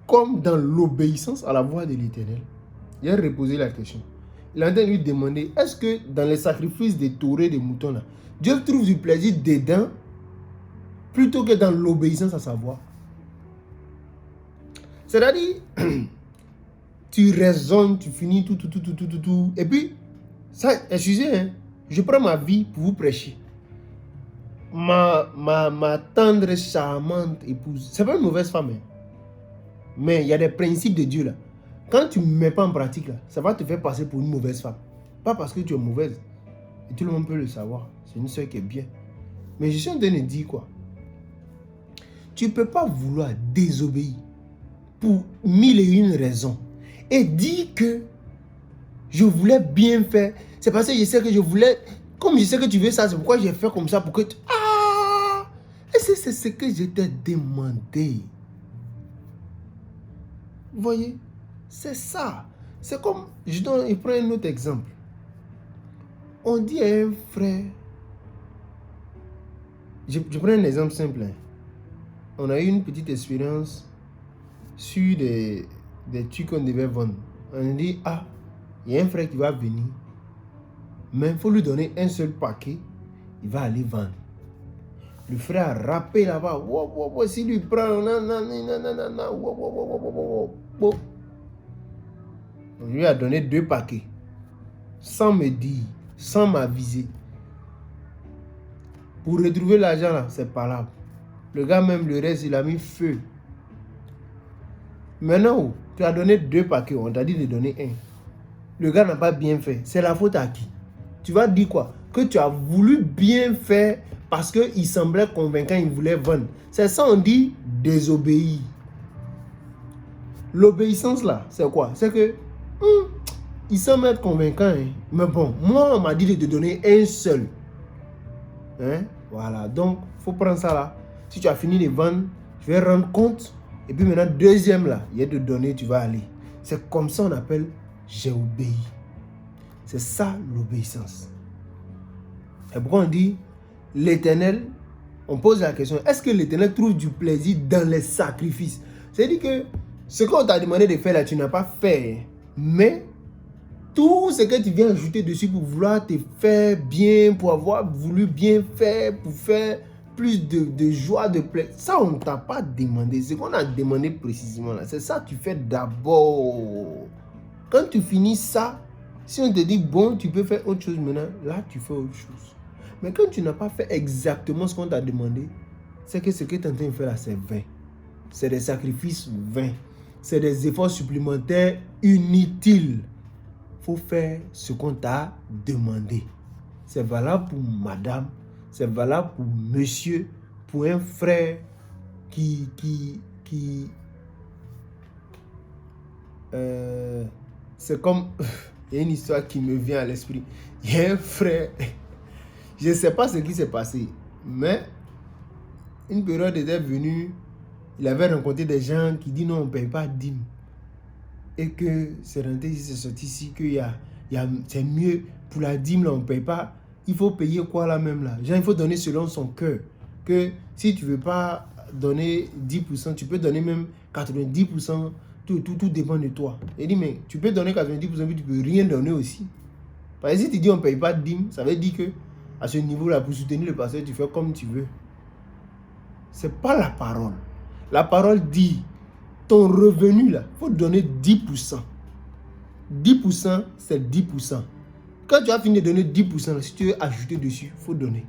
comme dans l'obéissance à la voix de l'Éternel? Il a reposé la question. Il a lui demander, est-ce que dans les sacrifices des taureaux et des moutons, là, Dieu trouve du plaisir dedans, plutôt que dans l'obéissance à sa voix? C'est-à-dire, tu raisonnes, tu finis tout. Et puis, ça, excusez, hein, je prends ma vie pour vous prêcher. Ma tendre, charmante épouse, c'est pas une mauvaise femme, hein. Mais il y a des principes de Dieu là. Quand tu ne mets pas en pratique là, ça va te faire passer pour une mauvaise femme. Pas parce que tu es mauvaise. Et tout le monde peut le savoir. C'est une soeur qui est bien. Mais je suis en train de dire quoi? Tu ne peux pas vouloir désobéir pour 1001 raisons. Et dire que je voulais bien faire. C'est parce que je sais que je voulais. Comme je sais que tu veux ça, c'est pourquoi j'ai fait comme ça. Pour que tu... Ah! Et c'est ce que je t'ai demandé. Vous voyez? C'est ça. C'est comme. Je prends un autre exemple. On dit à un frère. Je prends un exemple simple. Hein. On a eu une petite expérience sur des trucs qu'on devait vendre. On dit, ah, il y a un frère qui va venir, mais il faut lui donner un seul paquet, il va aller vendre. Le frère a rappé là-bas, si lui prend, on lui a donné 2 paquets, sans me dire, sans m'aviser. Pour retrouver l'argent là, c'est pas là. Le gars même, le reste, il a mis feu. Maintenant, tu as donné 2 paquets, on t'a dit de donner 1. Le gars n'a pas bien fait. C'est la faute à qui? Tu vas dire quoi? Que tu as voulu bien faire parce qu'il semblait convaincant, il voulait vendre. C'est ça, on dit désobéir. L'obéissance là, c'est quoi? C'est que il semble être convaincant, hein? Mais bon, moi, on m'a dit de te donner un seul. Hein? Voilà, donc, il faut prendre ça là. Si tu as fini de vendre, je vais rendre compte. Et puis maintenant, deuxième là, il y a de donner, tu vas aller. C'est comme ça on appelle j'ai obéi. C'est ça l'obéissance. Et pourquoi on dit l'Éternel, on pose la question, est-ce que l'Éternel trouve du plaisir dans les sacrifices? C'est-à-dire que ce qu'on t'a demandé de faire là, tu n'as pas fait. Mais tout ce que tu viens ajouter dessus pour vouloir te faire bien, pour avoir voulu bien faire, pour faire plus de joie, de plaisir, ça on ne t'a pas demandé. Ce qu'on a demandé précisément là, c'est ça que tu fais d'abord. Quand tu finis ça, si on te dit bon, tu peux faire autre chose maintenant, là tu fais autre chose. Mais quand tu n'as pas fait exactement ce qu'on t'a demandé, c'est que ce que tu es en train de faire là, c'est vain. C'est des sacrifices vains. C'est des efforts supplémentaires inutiles. Il faut faire ce qu'on t'a demandé. c'est valable pour madame, c'est valable pour monsieur, pour un frère c'est comme, il y a une histoire qui me vient à l'esprit. Il y a un frère, je ne sais pas ce qui s'est passé, mais une période était venue, il avait rencontré des gens qui disent non, on ne paye pas dîme. Et que c'est rentré ici, c'est sorti ici, que c'est mieux pour la dîme, là, on ne paye pas. Il faut payer quoi là même là? Genre, il faut donner selon son cœur. Que si tu ne veux pas donner 10%, tu peux donner même 90%. Tout dépend de toi. Il dit, mais tu peux donner 90%, mais tu ne peux rien donner aussi. Parce que si tu dis on ne paye pas de dîme, ça veut dire que à ce niveau-là, pour soutenir le pasteur, tu fais comme tu veux. Ce n'est pas la parole. La parole dit, ton revenu là, il faut donner 10%. 10%, c'est 10%. Quand tu as fini de donner 10%, là, si tu veux ajouter dessus, il faut donner.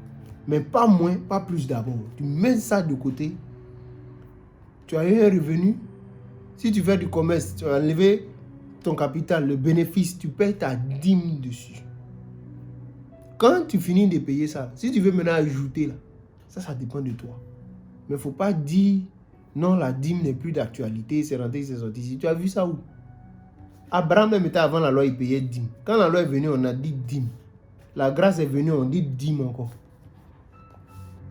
Mais pas moins, pas plus d'abord. Tu mets ça de côté. Tu as eu un revenu. Si tu fais du commerce, tu as enlevé ton capital, le bénéfice, tu payes ta dîme dessus. Quand tu finis de payer ça, si tu veux maintenant ajouter là, ça dépend de toi. Mais il ne faut pas dire, non, la dîme n'est plus d'actualité, c'est rentré, c'est sorti ici. Tu as vu ça où? Abraham même était avant la loi, il payait dîme. Quand la loi est venue, on a dit dîme. La grâce est venue, on dit dîme encore.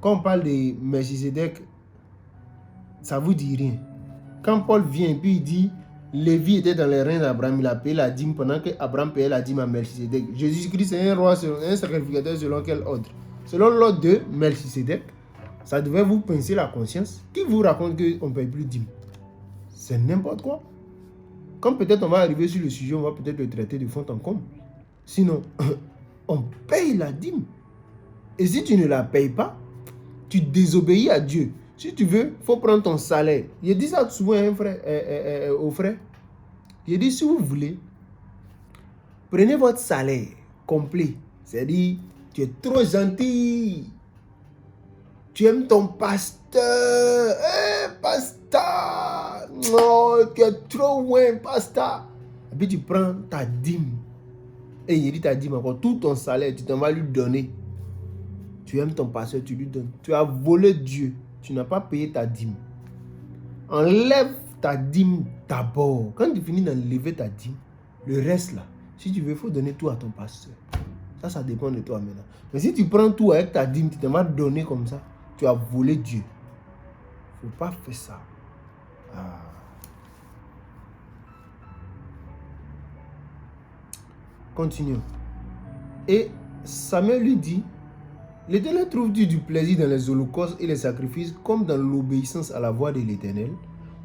Quand on parle de Melchisedec, ça ne vous dit rien. Quand Paul vient et puis il dit, Lévi était dans les reins d'Abraham, il a payé la dîme pendant que Abraham payait la dîme à Melchisedec. Jésus-Christ est un roi, un sacrificateur selon quel ordre? Selon l'ordre de Melchisedec, ça devait vous pincer la conscience. Qui vous raconte qu'on ne paye plus dîme? C'est n'importe quoi. Comme peut-être on va arriver sur le sujet, on va peut-être le traiter de fond en comble. Sinon, on paye la dîme. Et si tu ne la payes pas, tu désobéis à Dieu. Si tu veux, il faut prendre ton salaire. Je dis ça souvent aux frères. Je dis, si vous voulez, prenez votre salaire complet. C'est-à-dire, tu es trop gentil. Tu aimes ton pasteur. Pasteur. Non, tu es trop loin, pasteur. Et puis tu prends ta dîme. Et il dit ta dîme encore, tout ton salaire, tu t'en vas lui donner. Tu aimes ton pasteur, tu lui donnes. Tu as volé Dieu. Tu n'as pas payé ta dîme. Enlève ta dîme d'abord. Quand tu finis d'enlever ta dîme, le reste là, si tu veux, il faut donner tout à ton pasteur. Ça dépend de toi maintenant. Mais si tu prends tout avec ta dîme, tu te vas donner comme ça, tu as volé Dieu. Il ne faut pas faire ça. Continuons. Et Samuel lui dit, l'Éternel trouve-t-il du plaisir dans les holocaustes et les sacrifices comme dans l'obéissance à la voix de l'Éternel?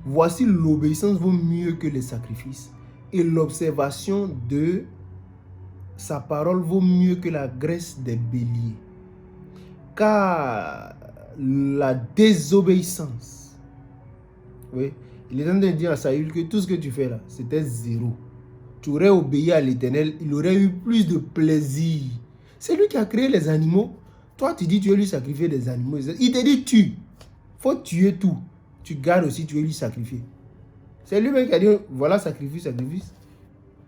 Voici, l'obéissance vaut mieux que les sacrifices et l'observation de sa parole vaut mieux que la graisse des béliers. Car la désobéissance, oui, il est en train de dire à Saül que tout ce que tu fais là, c'était zéro. Tu aurais obéi à l'Éternel, il aurait eu plus de plaisir. C'est lui qui a créé les animaux. Toi, tu dis tu veux lui sacrifier des animaux. Il te dit tue. Il faut tuer tout. Tu gardes aussi, tu veux lui sacrifier. C'est lui-même qui a dit voilà, sacrifice.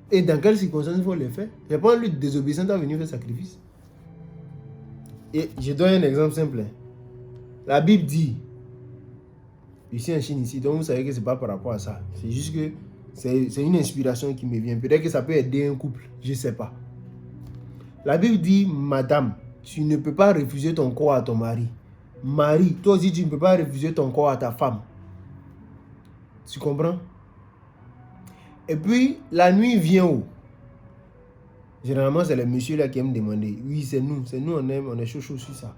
Et dans quelles circonstances il faut le faire? C'est pas lui désobéissant à venir faire sacrifice. Et je donne un exemple simple. La Bible dit, ici en Chine, ici, donc vous savez que ce n'est pas par rapport à ça. C'est juste que c'est une inspiration qui me vient. Peut-être que ça peut aider un couple, je ne sais pas. La Bible dit, madame, tu ne peux pas refuser ton corps à ton mari. Mari, toi aussi, tu ne peux pas refuser ton corps à ta femme. Tu comprends? Et puis, la nuit vient où? Généralement, c'est les messieurs là qui aiment demander. Oui, c'est nous, on aime, on est chaud sur ça.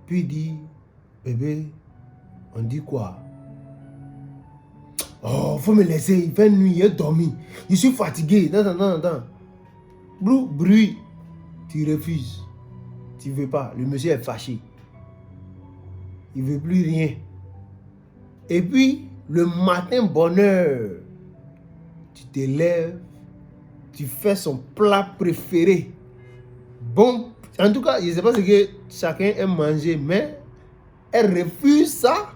Puis il dit, bébé, on dit quoi? Oh, faut me laisser, il fait nuit, il est dormi. Je suis fatigué. Non. Bruit. Tu refuses. Tu ne veux pas. Le monsieur est fâché. Il ne veut plus rien. Et puis, le matin, bonheur, tu te lèves, tu fais son plat préféré. Bon, en tout cas, je ne sais pas ce que chacun aime manger, mais elle refuse ça,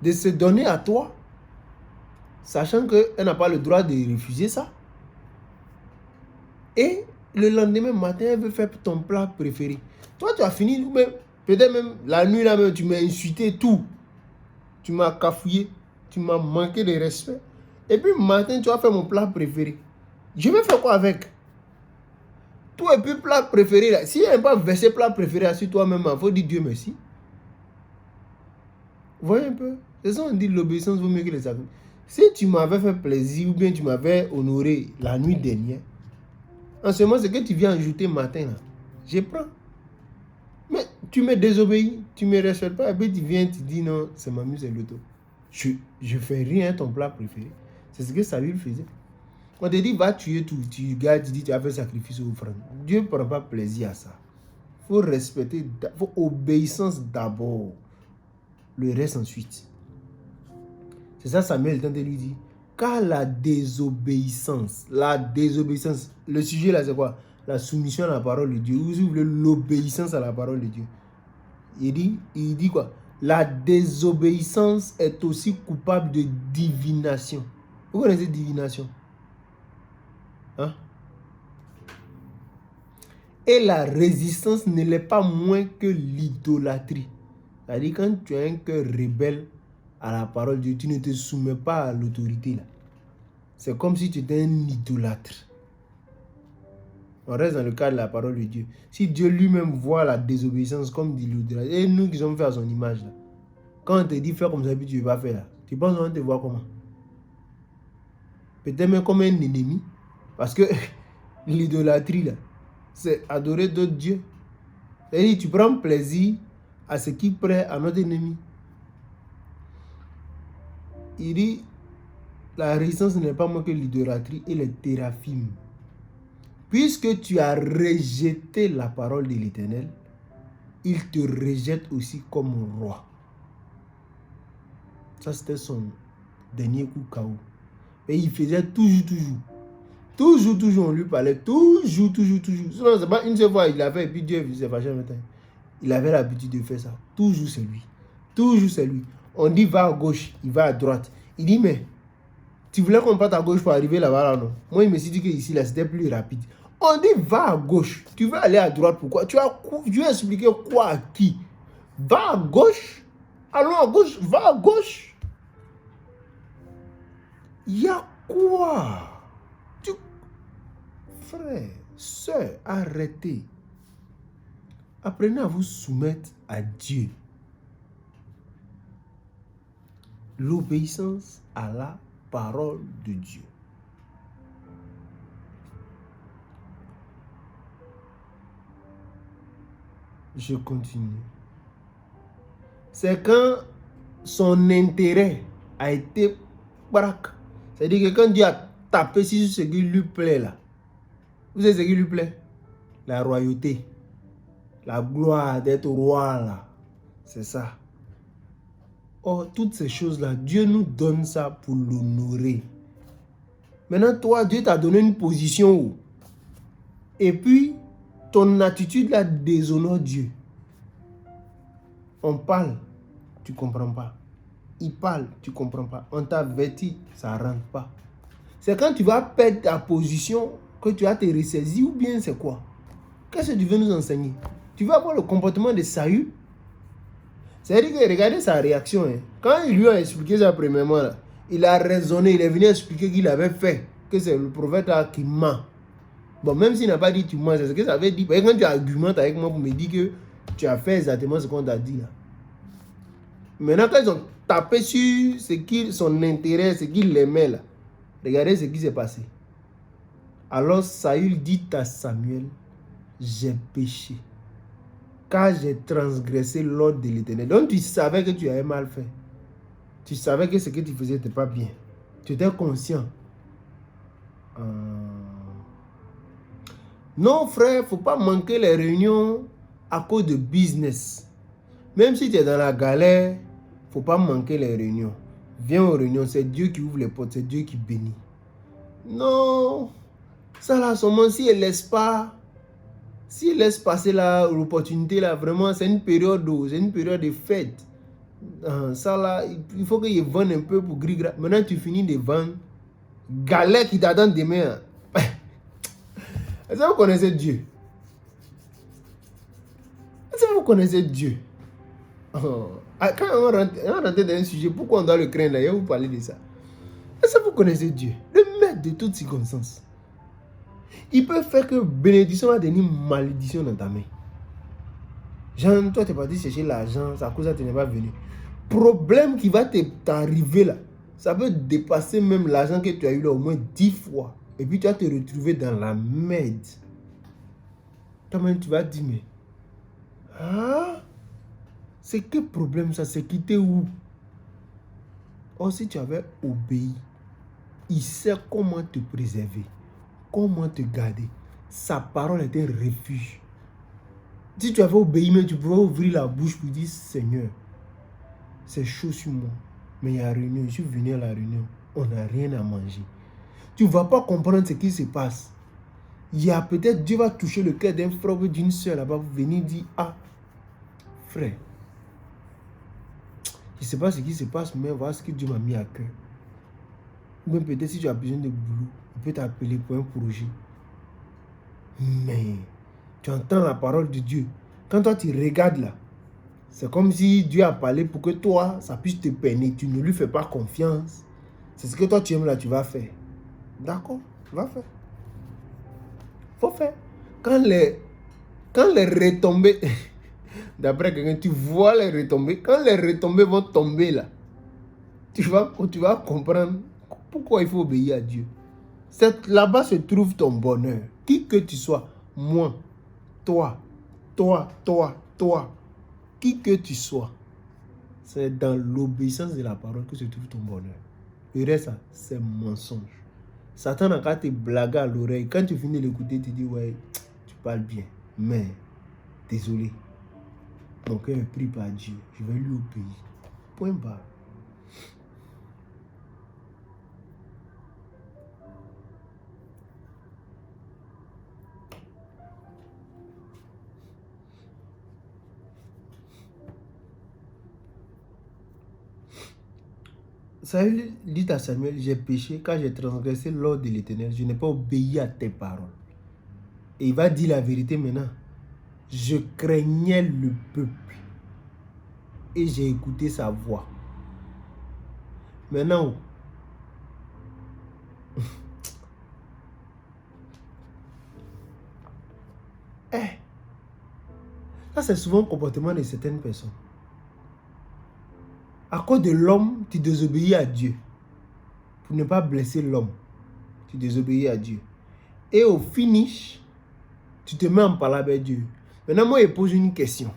de se donner à toi, sachant qu'elle n'a pas le droit de refuser ça. Et Le lendemain matin, elle veut faire ton plat préféré. Toi, tu as fini, peut-être même la nuit là même, tu m'as insulté tout. Tu m'as cafouillé, tu m'as manqué de respect. Et puis matin, tu vas faire mon plat préféré. Je vais faire quoi avec? Toi et puis plat préféré là. Si il n'y a pas versé plat préféré sur toi-même, il faut dire Dieu merci. Voyez un peu. C'est ça on dit, l'obéissance vaut mieux que les sacrifices. Si tu m'avais fait plaisir ou bien tu m'avais honoré la nuit dernière, en ce moment, c'est que tu viens ajouter matin là. Je prends. Mais tu me désobéis, tu ne me respectes pas, et puis tu viens, tu dis non, c'est ma muse et l'auto. Je fais rien ton plat préféré. C'est ce que Saül faisait. On te dit, va tuer tout, tu gardes, tu dis, tu as fait sacrifice aux offrandes. Dieu ne prend pas plaisir à ça. Il faut respecter, il faut obéissance d'abord. Le reste ensuite. C'est ça Samuel est en train de lui dire. Car la désobéissance, le sujet là c'est quoi? La soumission à la parole de Dieu, ou l'obéissance à la parole de Dieu. Il dit quoi? La désobéissance est aussi coupable de divination. Vous connaissez divination? Hein? Et la résistance ne l'est pas moins que l'idolâtrie. C'est-à-dire quand tu as un cœur rebelle à la parole de Dieu, tu ne te soumets pas à l'autorité là. C'est comme si tu étais un idolâtre. On reste dans le cadre de la parole de Dieu. Si Dieu lui-même voit la désobéissance comme de l'idolâtre, et nous qui sommes faits à son image là, quand on te dit fais comme ça, puis tu ne vas pas faire là, tu penses qu'on te voit comment? Peut-être même comme un ennemi. Parce que l'idolâtrie là, c'est adorer d'autres dieux. C'est-à-dire tu prends plaisir à ce qui plaît à notre ennemi. Il dit, la résistance n'est pas moins que l'idolâtrie et les téraphimes. Puisque tu as rejeté la parole de l'Éternel, il te rejette aussi comme roi. Ça, c'était son dernier coup KO. Et il faisait toujours, on lui parlait, toujours. Sinon, c'est pas une seule fois, il a fait, et puis Dieu s'est fâché maintenant. Il avait l'habitude de faire ça. Toujours c'est lui. On dit va à gauche, il va à droite. Il dit mais, tu voulais qu'on parte à gauche pour arriver là-bas là, non? Moi, il me suis dit que ici là, c'était plus rapide. On dit va à gauche, tu veux aller à droite, pourquoi? Tu veux expliquer quoi à qui? Va à gauche, allons à gauche, va à gauche. Il y a quoi? Frère, sœur, arrêtez. Apprenez à vous soumettre à Dieu. L'obéissance à la parole de Dieu. Je continue. C'est quand son intérêt a été braque. C'est-à-dire que quand Dieu a tapé sur ce qui lui plaît là, vous savez ce qui lui plaît? La royauté. La gloire d'être roi là. C'est ça. Or, toutes ces choses-là, Dieu nous donne ça pour l'honorer. Maintenant, toi, Dieu t'a donné une position. Et puis, ton attitude là déshonore Dieu. On parle, tu ne comprends pas. Il parle, tu ne comprends pas. On t'a averti, ça ne rentre pas. C'est quand tu vas perdre ta position que tu vas te ressaisir ou bien c'est quoi? Qu'est-ce que tu veux nous enseigner? Tu vas avoir le comportement de Saül. C'est-à-dire que regardez sa réaction. Hein. Quand il lui a expliqué ça premièrement, là, il a raisonné, il est venu expliquer qu'il avait fait, que c'est le prophète là qui ment. Bon, même s'il n'a pas dit tu mens, c'est ce que ça veut dire. Quand tu argumentes avec moi pour me dire que tu as fait exactement ce qu'on t'a dit là. Maintenant, quand ils ont tapé sur son intérêt, ce qu'il aimait là, regardez ce qui s'est passé. Alors Saül dit à Samuel, j'ai péché, car j'ai transgressé l'ordre de l'Éternel. Donc tu savais que tu avais mal fait. Tu savais que ce que tu faisais n'était pas bien. Tu étais conscient. Non frère, il ne faut pas manquer les réunions à cause de business. Même si tu es dans la galère, il ne faut pas manquer les réunions. Viens aux réunions, c'est Dieu qui ouvre les portes, c'est Dieu qui bénit. Non, ça là, seulement si elle laisse pas, si elle laisse passer l'opportunité là, vraiment c'est une période de fête. Ça là, il faut qu'ils vendent un peu pour gris-gras. Maintenant tu finis de vendre, galère qui t'attend demain. Est-ce que vous connaissez Dieu? Est-ce que vous connaissez Dieu? Oh. Quand on rentre dans un sujet, pourquoi on doit le craindre? Et vous parlez de ça. Est-ce que vous connaissez Dieu? Le maître de toutes circonstances. Il peut faire que bénédiction va devenir malédiction dans ta main. Jean, toi, tu es parti chercher l'argent, c'est à cause ça, tu n'es pas venu. Problème qui va t'arriver là, ça peut dépasser même l'argent que tu as eu là au moins 10 fois. Et puis tu vas te retrouver dans la merde. Toi-même, tu vas dire, mais... Ah, c'est quel problème ça? C'est quitté où? Or, si tu avais obéi, il sait comment te préserver, comment te garder. Sa parole est un refuge. Si tu avais obéi, mais tu pouvais ouvrir la bouche pour dire, Seigneur, c'est chaud sur moi. Mais il y a réunion, je suis venu à la réunion, on n'a rien à manger. Tu ne vas pas comprendre ce qui se passe. Il y a peut-être, Dieu va toucher le cœur d'un frère ou d'une soeur là-bas pour venir dire, ah, frère, je ne sais pas ce qui se passe, mais voilà ce que Dieu m'a mis à cœur. Ou même peut-être si tu as besoin de boulot, il peut t'appeler pour un projet. Mais tu entends la parole de Dieu. Quand toi tu regardes là, c'est comme si Dieu a parlé pour que toi, ça puisse te peiner. Tu ne lui fais pas confiance. C'est ce que toi tu aimes là, tu vas faire. D'accord, va faire. Faut faire. Quand les retombées, d'après quelqu'un, tu vois les retombées. Quand les retombées vont tomber là, tu vas comprendre pourquoi il faut obéir à Dieu. Là-bas se trouve ton bonheur. Qui que tu sois, moi, toi, qui que tu sois, c'est dans l'obéissance de la parole que se trouve ton bonheur. Le reste, c'est mensonge. Satan n'a qu'à te blaguer à l'oreille. Quand tu finis de l'écouter, tu dis, ouais, tu parles bien. Mais, désolé, mon cœur est pris par Dieu. Je vais lui obéir. Point barre. Saül dit à Samuel, j'ai péché quand j'ai transgressé l'ordre de l'Éternel. Je n'ai pas obéi à tes paroles. Et il va dire la vérité maintenant. Je craignais le peuple et j'ai écouté sa voix. Maintenant, ça c'est souvent le comportement de certaines personnes. À cause de l'homme, tu désobéis à Dieu. Pour ne pas blesser l'homme, tu désobéis à Dieu. Et au finish, tu te mets en parole avec Dieu. Maintenant, moi, je pose une question.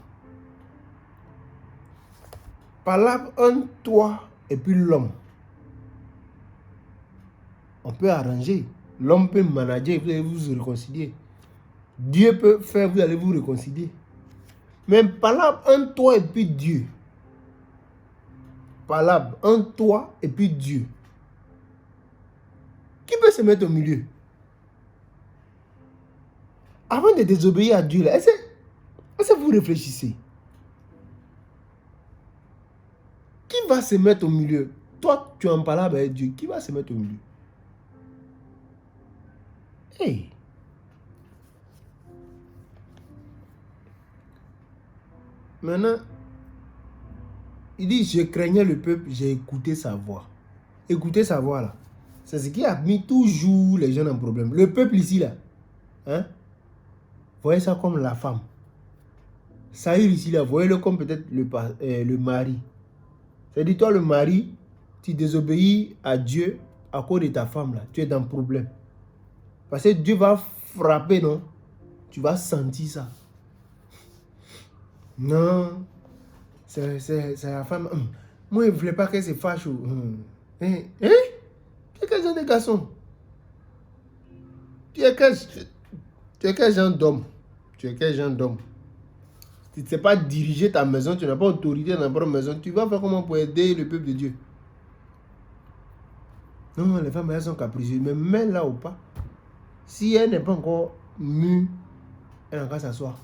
Parole entre toi et puis l'homme. On peut arranger. L'homme peut manager, vous allez vous réconcilier. Dieu peut faire, vous allez vous réconcilier. Mais parole entre toi et puis Dieu. Parole entre toi et puis Dieu. Qui peut se mettre au milieu? Avant de désobéir à Dieu, est-ce que vous réfléchissez? Qui va se mettre au milieu? Toi, tu en parles avec Dieu. Qui va se mettre au milieu? Hey! Maintenant, il dit, je craignais le peuple, j'ai écouté sa voix. Écoutez sa voix là. C'est ce qui a mis toujours les gens en problème. Le peuple ici là, hein? Voyez ça comme la femme. Saül ici là, voyez-le comme peut-être le mari. C'est-à-dire toi le mari, tu désobéis à Dieu à cause de ta femme là. Tu es dans le problème. Parce que Dieu va frapper, non? Tu vas sentir ça. Non, c'est la femme. Moi, je ne voulais pas qu'elle se fâche. Hein? Tu es quel genre de garçon? Tu es quel genre d'homme? Tu es quel genre d'homme? Tu ne sais pas diriger ta maison, tu n'as pas autorité dans ta propre maison. Tu vas faire comment pour aider le peuple de Dieu? Non, les femmes, elles sont capricieuses. Mais même là ou pas, si elle n'est pas encore mûre, elle n'a qu'à s'asseoir.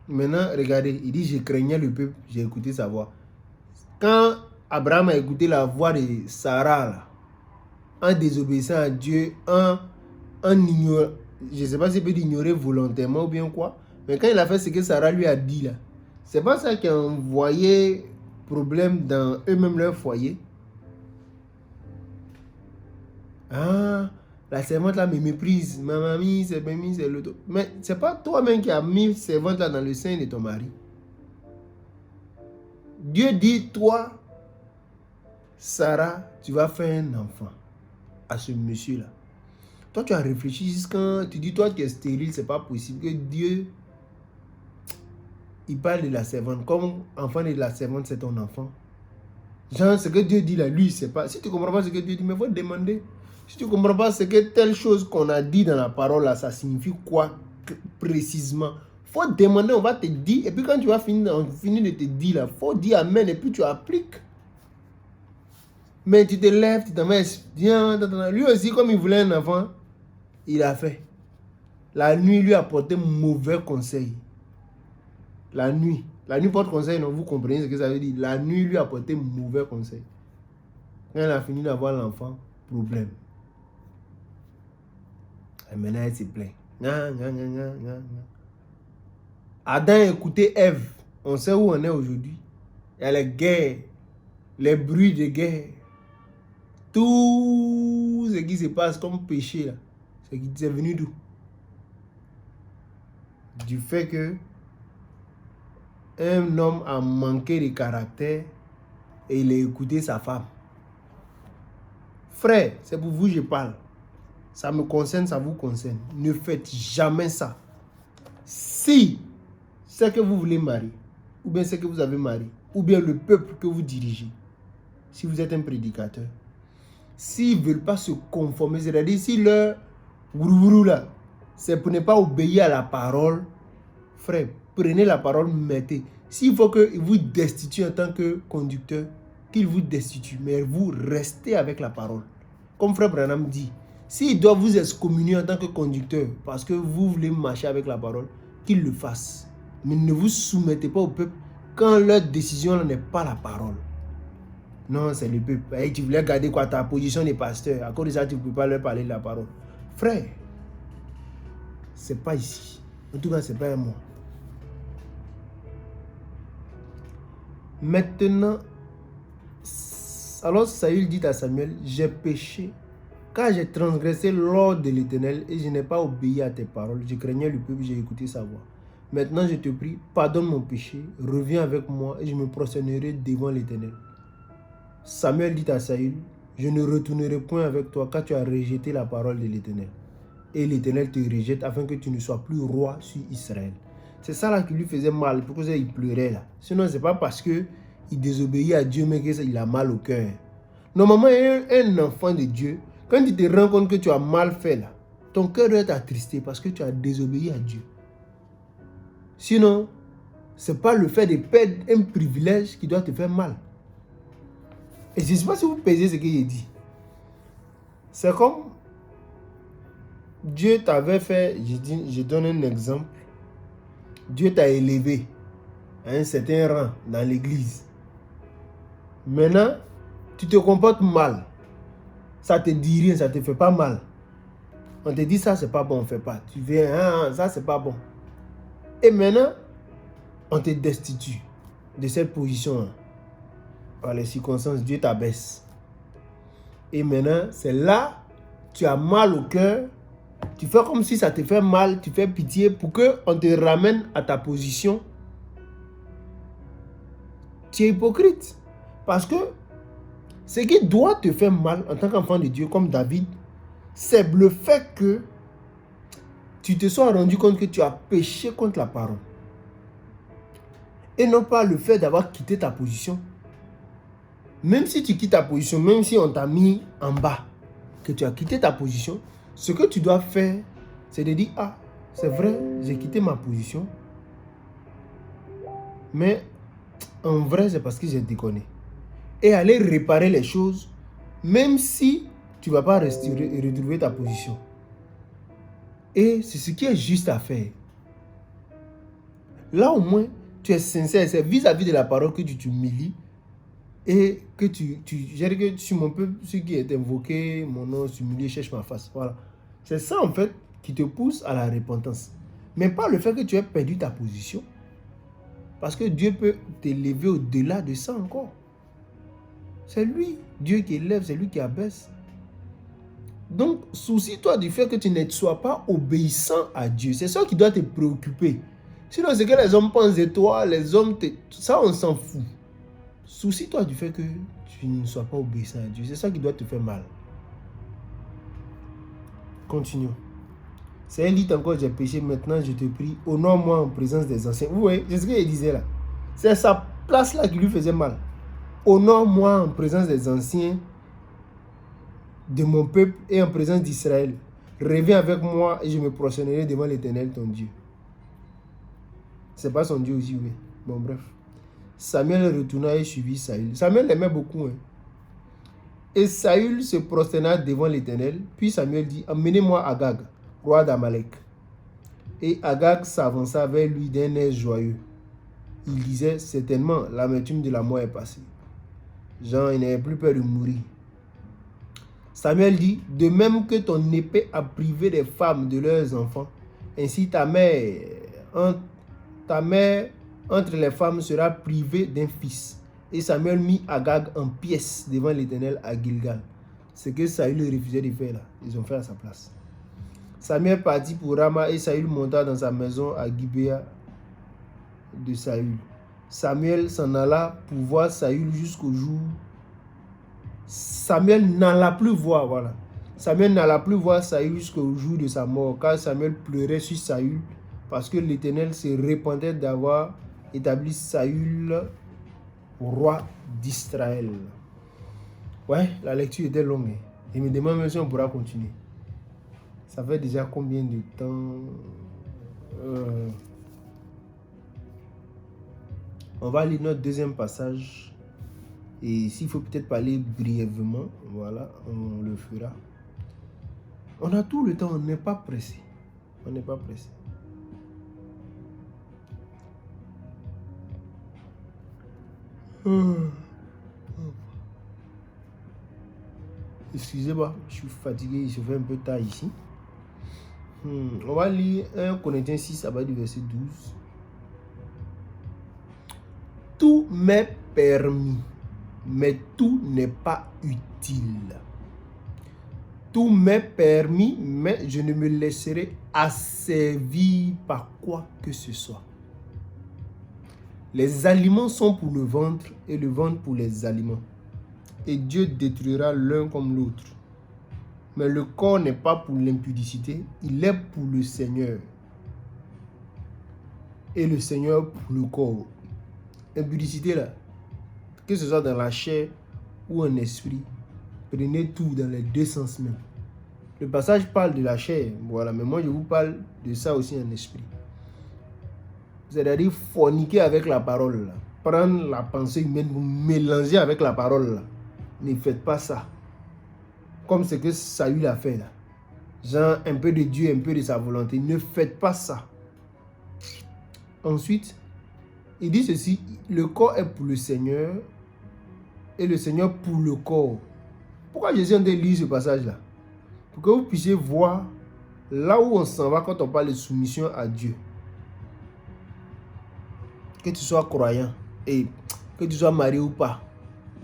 Maintenant, regardez, il dit, je craignais le peuple, j'ai écouté sa voix. Quand Abraham a écouté la voix de Sarah, là, en désobéissant à Dieu, en ignorant, je ne sais pas s'il peut l'ignorer volontairement ou bien quoi, mais quand il a fait ce que Sarah lui a dit là, c'est pas ça qui a envoyé problème dans eux-mêmes leur foyer. Ah, la servante là me méprise, ma mamie, c'est l'autre. Mais c'est pas toi-même qui as mis servante là dans le sein de ton mari. Dieu dit, toi, Sarah, tu vas faire un enfant à ce monsieur-là. Toi, tu as réfléchi jusqu'à tu dis, toi, tu es stérile, c'est pas possible que Dieu, il parle de la servante. Comme enfant de la servante, c'est ton enfant. Genre, ce que Dieu dit là, lui, c'est pas. Si tu ne comprends pas ce que Dieu dit, mais il faut demander. Si tu ne comprends pas ce que telle chose qu'on a dit dans la parole là, ça signifie quoi précisément. Il faut demander, on va te dire. Et puis quand tu vas finir de te dire là, il faut dire amen et puis tu appliques. Mais tu te lèves, tu t'en vas, viens, lui aussi, comme il voulait un enfant, il a fait. La nuit lui a porté mauvais conseil. La nuit porte conseil, non, vous comprenez ce que ça veut dire. La nuit lui a porté mauvais conseil. Quand elle a fini d'avoir l'enfant, problème. Et maintenant elle se plaint. Adam écoutait Ève. On sait où on est aujourd'hui. Il y a les guerres, les bruits de guerre. Tout ce qui se passe comme péché là, c'est venu d'où? Du fait que un homme a manqué de caractère et il a écouté sa femme. Frère, c'est pour vous que je parle. Ça me concerne, ça vous concerne. Ne faites jamais ça. Si c'est que vous voulez marier, ou bien c'est que vous avez marié, ou bien le peuple que vous dirigez, si vous êtes un prédicateur, s'ils ne veulent pas se conformer, c'est-à-dire si leur gourou là, c'est pour ne pas obéir à la parole, frère, prenez la parole, mettez. S'il faut qu'il vous destitue en tant que conducteur, qu'il vous destitue, mais vous restez avec la parole. Comme frère Branham dit, s'il doit vous excommunier en tant que conducteur, parce que vous voulez marcher avec la parole, qu'il le fasse. Mais ne vous soumettez pas au peuple quand leur décision n'est pas la parole. Non, c'est le peuple. Et tu voulais garder quoi, ta position de pasteur. À cause de ça, tu ne peux pas leur parler de la parole. Frère, c'est pas ici. En tout cas, c'est pas moi. Maintenant, alors Saül dit à Samuel, j'ai péché, car j'ai transgressé l'ordre de l'Éternel et je n'ai pas obéi à tes paroles. Je craignais le peuple, j'ai écouté sa voix. Maintenant, je te prie, pardonne mon péché, reviens avec moi et je me prosternerai devant l'Éternel. Samuel dit à Saül, je ne retournerai point avec toi car tu as rejeté la parole de l'Éternel. Et l'Éternel te rejette afin que tu ne sois plus roi sur Israël. C'est ça là qui lui faisait mal, pourquoi il pleurait là. Sinon, ce n'est pas parce qu'il désobéit à Dieu, mais qu'il a mal au cœur. Normalement, un enfant de Dieu, quand tu te rends compte que tu as mal fait là, ton cœur doit être attristé parce que tu as désobéi à Dieu. Sinon, ce n'est pas le fait de perdre un privilège qui doit te faire mal. Et je ne sais pas si vous pesez ce que j'ai dit. C'est comme Dieu t'avait fait, je donne un exemple. Dieu t'a élevé à un certain rang dans l'église. Maintenant, tu te comportes mal. Ça te dit rien, ça ne te fait pas mal. On te dit ça, c'est pas bon, on ne fait pas. Tu viens, ça, c'est pas bon. Et maintenant, on te destitue de cette position-là. Par les circonstances, Dieu t'abaisse. Et maintenant, c'est là, tu as mal au cœur. Tu fais comme si ça te fait mal, tu fais pitié pour qu'on te ramène à ta position. Tu es hypocrite. Parce que ce qui doit te faire mal en tant qu'enfant de Dieu, comme David, c'est le fait que tu te sois rendu compte que tu as péché contre la parole. Et non pas le fait d'avoir quitté ta position. Même si tu quittes ta position, même si on t'a mis en bas, que tu as quitté ta position, ce que tu dois faire, c'est de dire, ah, c'est vrai, j'ai quitté ma position, mais en vrai, c'est parce que j'ai déconné. Et aller réparer les choses, même si tu ne vas pas retrouver ta position. Et c'est ce qui est juste à faire. Là, au moins, tu es sincère, c'est vis-à-vis de la parole que tu t'humilies et que j'ai dit que sur mon peuple, ceux qui est invoqué, mon nom, s'humilier, cherche ma face. Voilà. C'est ça en fait qui te pousse à la repentance. Mais pas le fait que tu aies perdu ta position. Parce que Dieu peut t'élever au-delà de ça encore. C'est lui, Dieu qui élève, c'est lui qui abaisse. Donc, soucie-toi du fait que tu ne sois pas obéissant à Dieu. C'est ça qui doit te préoccuper. Sinon, ce que les hommes pensent de toi, les hommes, ça on s'en fout. Soucie-toi du fait que tu ne sois pas obéissant à Dieu. C'est ça qui doit te faire mal. Continuons. C'est un dit encore, j'ai péché, maintenant je te prie, honore-moi en présence des anciens. Vous voyez, c'est ce qu'il disait là. C'est sa place là qui lui faisait mal. Honore-moi en présence des anciens de mon peuple et en présence d'Israël. Reviens avec moi et je me prosternerai devant l'Éternel, ton Dieu. C'est pas son Dieu aussi, oui. Bon, bref. Samuel retourna et suivit Saül. Samuel l'aimait beaucoup. Hein. Et Saül se prosterna devant l'Éternel. Puis Samuel dit, emmenez-moi Agag, roi d'Amalek. Et Agag s'avança vers lui d'un air joyeux. Il disait, certainement, l'amertume de la mort est passée. Jean, il n'avait plus peur de mourir. Samuel dit, de même que ton épée a privé des femmes de leurs enfants, ainsi ta mère entre les femmes sera privée d'un fils. Et Samuel mit Agag en pièces devant l'Éternel à Gilgal. Ce que Saül refusait de faire là, ils ont fait à sa place. Samuel partit pour Rama et Saül monta dans sa maison à Gibéa de Saül. Samuel s'en alla pour voir Saül jusqu'au jour. Samuel n'alla plus voir, voilà. Samuel n'alla plus voir Saül jusqu'au jour de sa mort, car Samuel pleurait sur Saül parce que l'Éternel se repentait d'avoir établi Saül roi d'Israël. Ouais, la lecture était longue. Je me demande même si on pourra continuer. Ça fait déjà combien de temps? On va lire notre deuxième passage. Et s'il faut peut-être parler brièvement, voilà, on le fera. On a tout le temps, on n'est pas pressé. On n'est pas pressé. Excusez-moi, je suis fatigué, il se fait un peu tard ici. On va lire 1 Corinthiens 6, à partir du verset 12. Tout m'est permis, mais tout n'est pas utile. Tout m'est permis, mais je ne me laisserai asservir par quoi que ce soit. Les aliments sont pour le ventre et le ventre pour les aliments. Et Dieu détruira l'un comme l'autre. Mais le corps n'est pas pour l'impudicité, il est pour le Seigneur. Et le Seigneur pour le corps. Impudicité là, que ce soit dans la chair ou en esprit, prenez tout dans les deux sens même. Le passage parle de la chair, voilà, mais moi je vous parle de ça aussi en esprit. C'est-à-dire forniquer avec la parole là. Prendre la pensée humaine, vous mélanger avec la parole là. Ne faites pas ça. Comme ce que Saül a fait là. Genre un peu de Dieu, un peu de sa volonté. Ne faites pas ça. Ensuite, il dit ceci, le corps est pour le Seigneur et le Seigneur pour le corps. Pourquoi Jésus a lu ce passage là? Pour que vous puissiez voir là où on s'en va quand on parle de soumission à Dieu. Que tu sois croyant et que tu sois marié ou pas,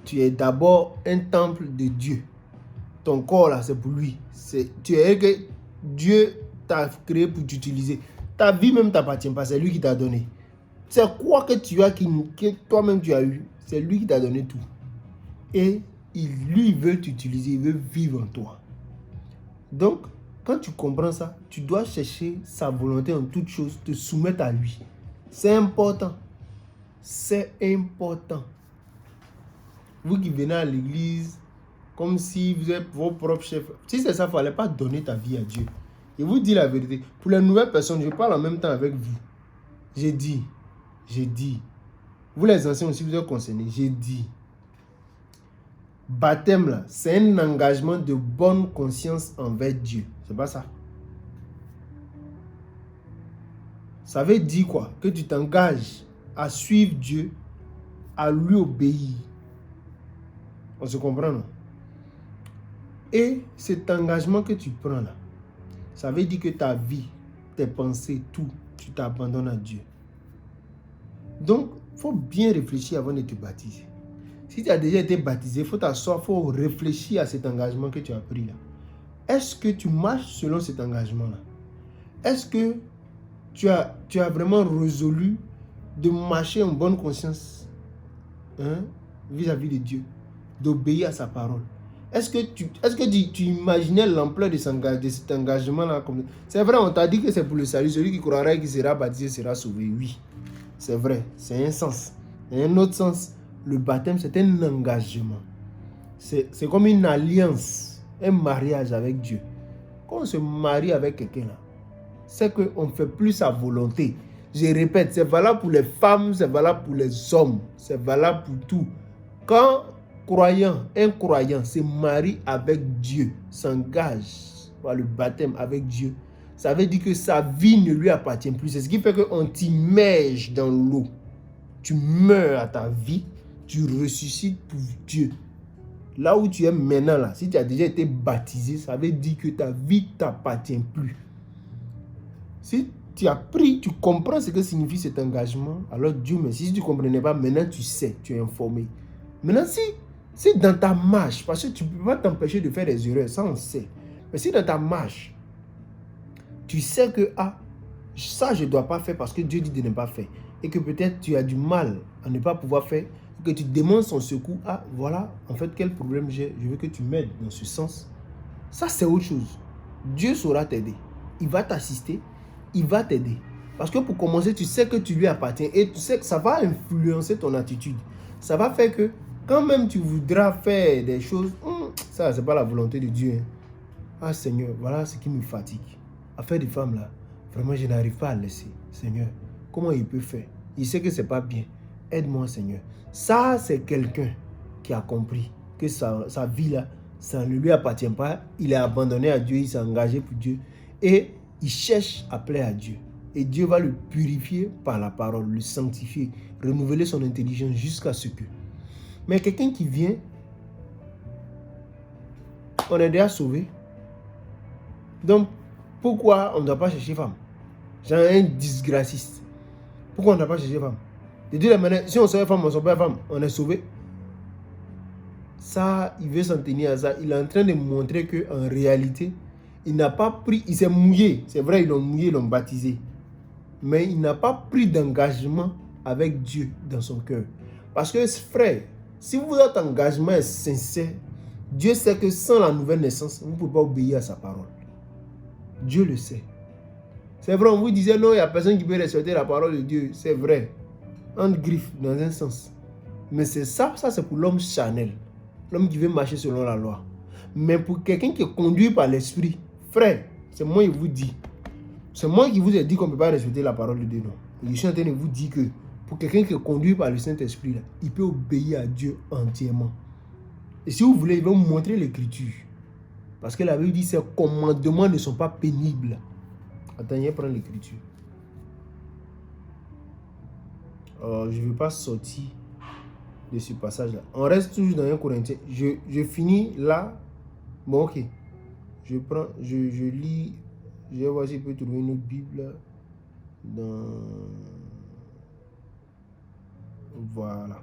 tu es d'abord un temple de Dieu. Ton corps là, c'est pour lui. Tu es que Dieu t'a créé pour t'utiliser. Ta vie même t'appartient pas, c'est lui qui t'a donné. C'est quoi que tu as que toi-même tu as eu, c'est lui qui t'a donné tout. Et lui veut t'utiliser, il veut vivre en toi. Donc, quand tu comprends ça, tu dois chercher sa volonté en toute chose, te soumettre à lui. C'est important. C'est important. Vous qui venez à l'église, comme si vous êtes vos propres chefs. Si c'est ça, il ne fallait pas donner ta vie à Dieu. Je vous dis la vérité. Pour les nouvelles personnes, je parle en même temps avec vous. J'ai dit. Vous les anciens aussi, vous êtes concernés. J'ai dit. Baptême là, c'est un engagement de bonne conscience envers Dieu. C'est pas ça. Ça veut dire quoi? Que tu t'engages à suivre Dieu, à lui obéir. On se comprend, non? Et cet engagement que tu prends là, ça veut dire que ta vie, tes pensées, tout, tu t'abandonnes à Dieu. Donc, il faut bien réfléchir avant de te baptiser. Si tu as déjà été baptisé, il faut t'asseoir, il faut réfléchir à cet engagement que tu as pris là. Est-ce que tu marches selon cet engagement-là? Est-ce que tu as vraiment résolu de marcher en bonne conscience vis-à-vis de Dieu, d'obéir à sa parole? Est-ce que tu imaginais l'ampleur de cet engagement-là? C'est vrai, on t'a dit que c'est pour le salut. Celui qui croira et qui sera baptisé sera sauvé. Oui, c'est vrai. C'est un sens. Et un autre sens, le baptême, c'est un engagement. C'est comme une alliance, un mariage avec Dieu. Quand on se marie avec quelqu'un là, c'est qu'on ne fait plus sa volonté. Je répète, c'est valable pour les femmes, c'est valable pour les hommes, c'est valable pour tout. Quand un croyant se marie avec Dieu, s'engage par le baptême avec Dieu, ça veut dire que sa vie ne lui appartient plus. C'est ce qui fait qu'on t'immerge dans l'eau. Tu meurs à ta vie, tu ressuscites pour Dieu. Là où tu es maintenant, là, si tu as déjà été baptisé, ça veut dire que ta vie ne t'appartient plus. Si tu as pris, tu comprends ce que signifie cet engagement, alors Dieu merci. Si tu ne comprenais pas, maintenant tu sais, tu es informé. Maintenant, si dans ta marche, parce que tu ne peux pas t'empêcher de faire des erreurs, ça on sait. Mais si dans ta marche, tu sais que ça je ne dois pas faire parce que Dieu dit de ne pas faire, et que peut-être tu as du mal à ne pas pouvoir faire, que tu demandes son secours, voilà, en fait, quel problème j'ai, je veux que tu m'aides dans ce sens. Ça, c'est autre chose. Dieu saura t'aider. Il va t'assister, il va t'aider. Parce que pour commencer, tu sais que tu lui appartiens et tu sais que ça va influencer ton attitude. Ça va faire que quand même tu voudras faire des choses, ça, c'est pas la volonté de Dieu. Seigneur, voilà ce qui me fatigue. Affaire des femmes là, vraiment, je n'arrive pas à laisser. Seigneur, comment il peut faire? Il sait que c'est pas bien. Aide-moi, Seigneur. Ça, c'est quelqu'un qui a compris que sa vie là, ça ne lui appartient pas. Il est abandonné à Dieu, il s'est engagé pour Dieu. Et il cherche à plaire à Dieu. Et Dieu va le purifier par la parole, le sanctifier, renouveler son intelligence jusqu'à ce que. Mais quelqu'un qui vient, on est déjà sauvé. Donc, pourquoi on ne doit pas chercher femme? J'ai un disgraciste. Pourquoi on ne doit pas chercher femme? De dire la manière, si on sauve femme, on sauve pas femme, on est sauvé. Ça, il veut s'en tenir à ça. Il est en train de montrer qu'en réalité, il n'a pas pris, il s'est mouillé. C'est vrai, ils l'ont mouillé, ils l'ont baptisé. Mais il n'a pas pris d'engagement avec Dieu dans son cœur. Parce que, frère, si votre engagement est sincère, Dieu sait que sans la nouvelle naissance, vous ne pouvez pas obéir à sa parole. Dieu le sait. C'est vrai, on vous disait non, il n'y a personne qui peut respecter la parole de Dieu. C'est vrai. Entre griffes, dans un sens. Mais c'est ça c'est pour l'homme charnel. L'homme qui veut marcher selon la loi. Mais pour quelqu'un qui est conduit par l'esprit, frère, c'est moi qui vous dis. C'est moi qui vous ai dit qu'on ne peut pas respecter la parole de Dieu. Non. Je suis en train de vous dire que pour quelqu'un qui est conduit par le Saint-Esprit, il peut obéir à Dieu entièrement. Et si vous voulez, il va vous montrer l'écriture. Parce que la Bible dit que ces commandements ne sont pas pénibles. Attendez, prends l'écriture. Je ne veux pas sortir de ce passage-là. On reste toujours dans 1 Corinthiens. Je finis là. Bon, ok. Je lis. Je vais voir si je peux trouver une autre Bible. Voilà.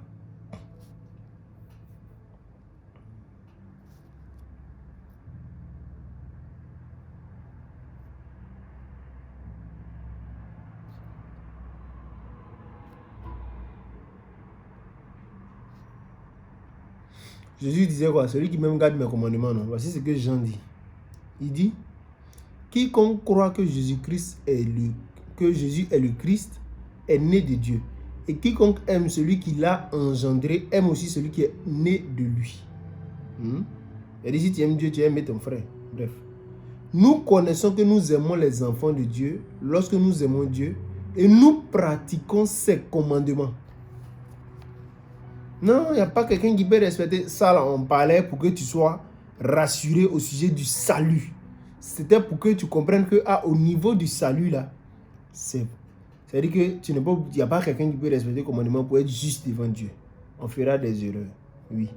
Jésus disait quoi? Celui qui même garde mes commandements, non? Voici ce que Jean dit. Il dit, quiconque croit que Jésus est le Christ est né de Dieu. Et quiconque aime celui qui l'a engendré aime aussi celui qui est né de lui. Et si tu aimes Dieu, tu aimes ton frère. Bref. Nous connaissons que nous aimons les enfants de Dieu lorsque nous aimons Dieu et nous pratiquons ses commandements. Non, il n'y a pas quelqu'un qui peut respecter ça. Là, on parlait pour que tu sois rassuré au sujet du salut. C'était pour que tu comprennes que au niveau du salut, là, c'est-à-dire que il n'y a pas quelqu'un qui peut respecter le commandement pour être juste devant Dieu. On fera des erreurs, oui.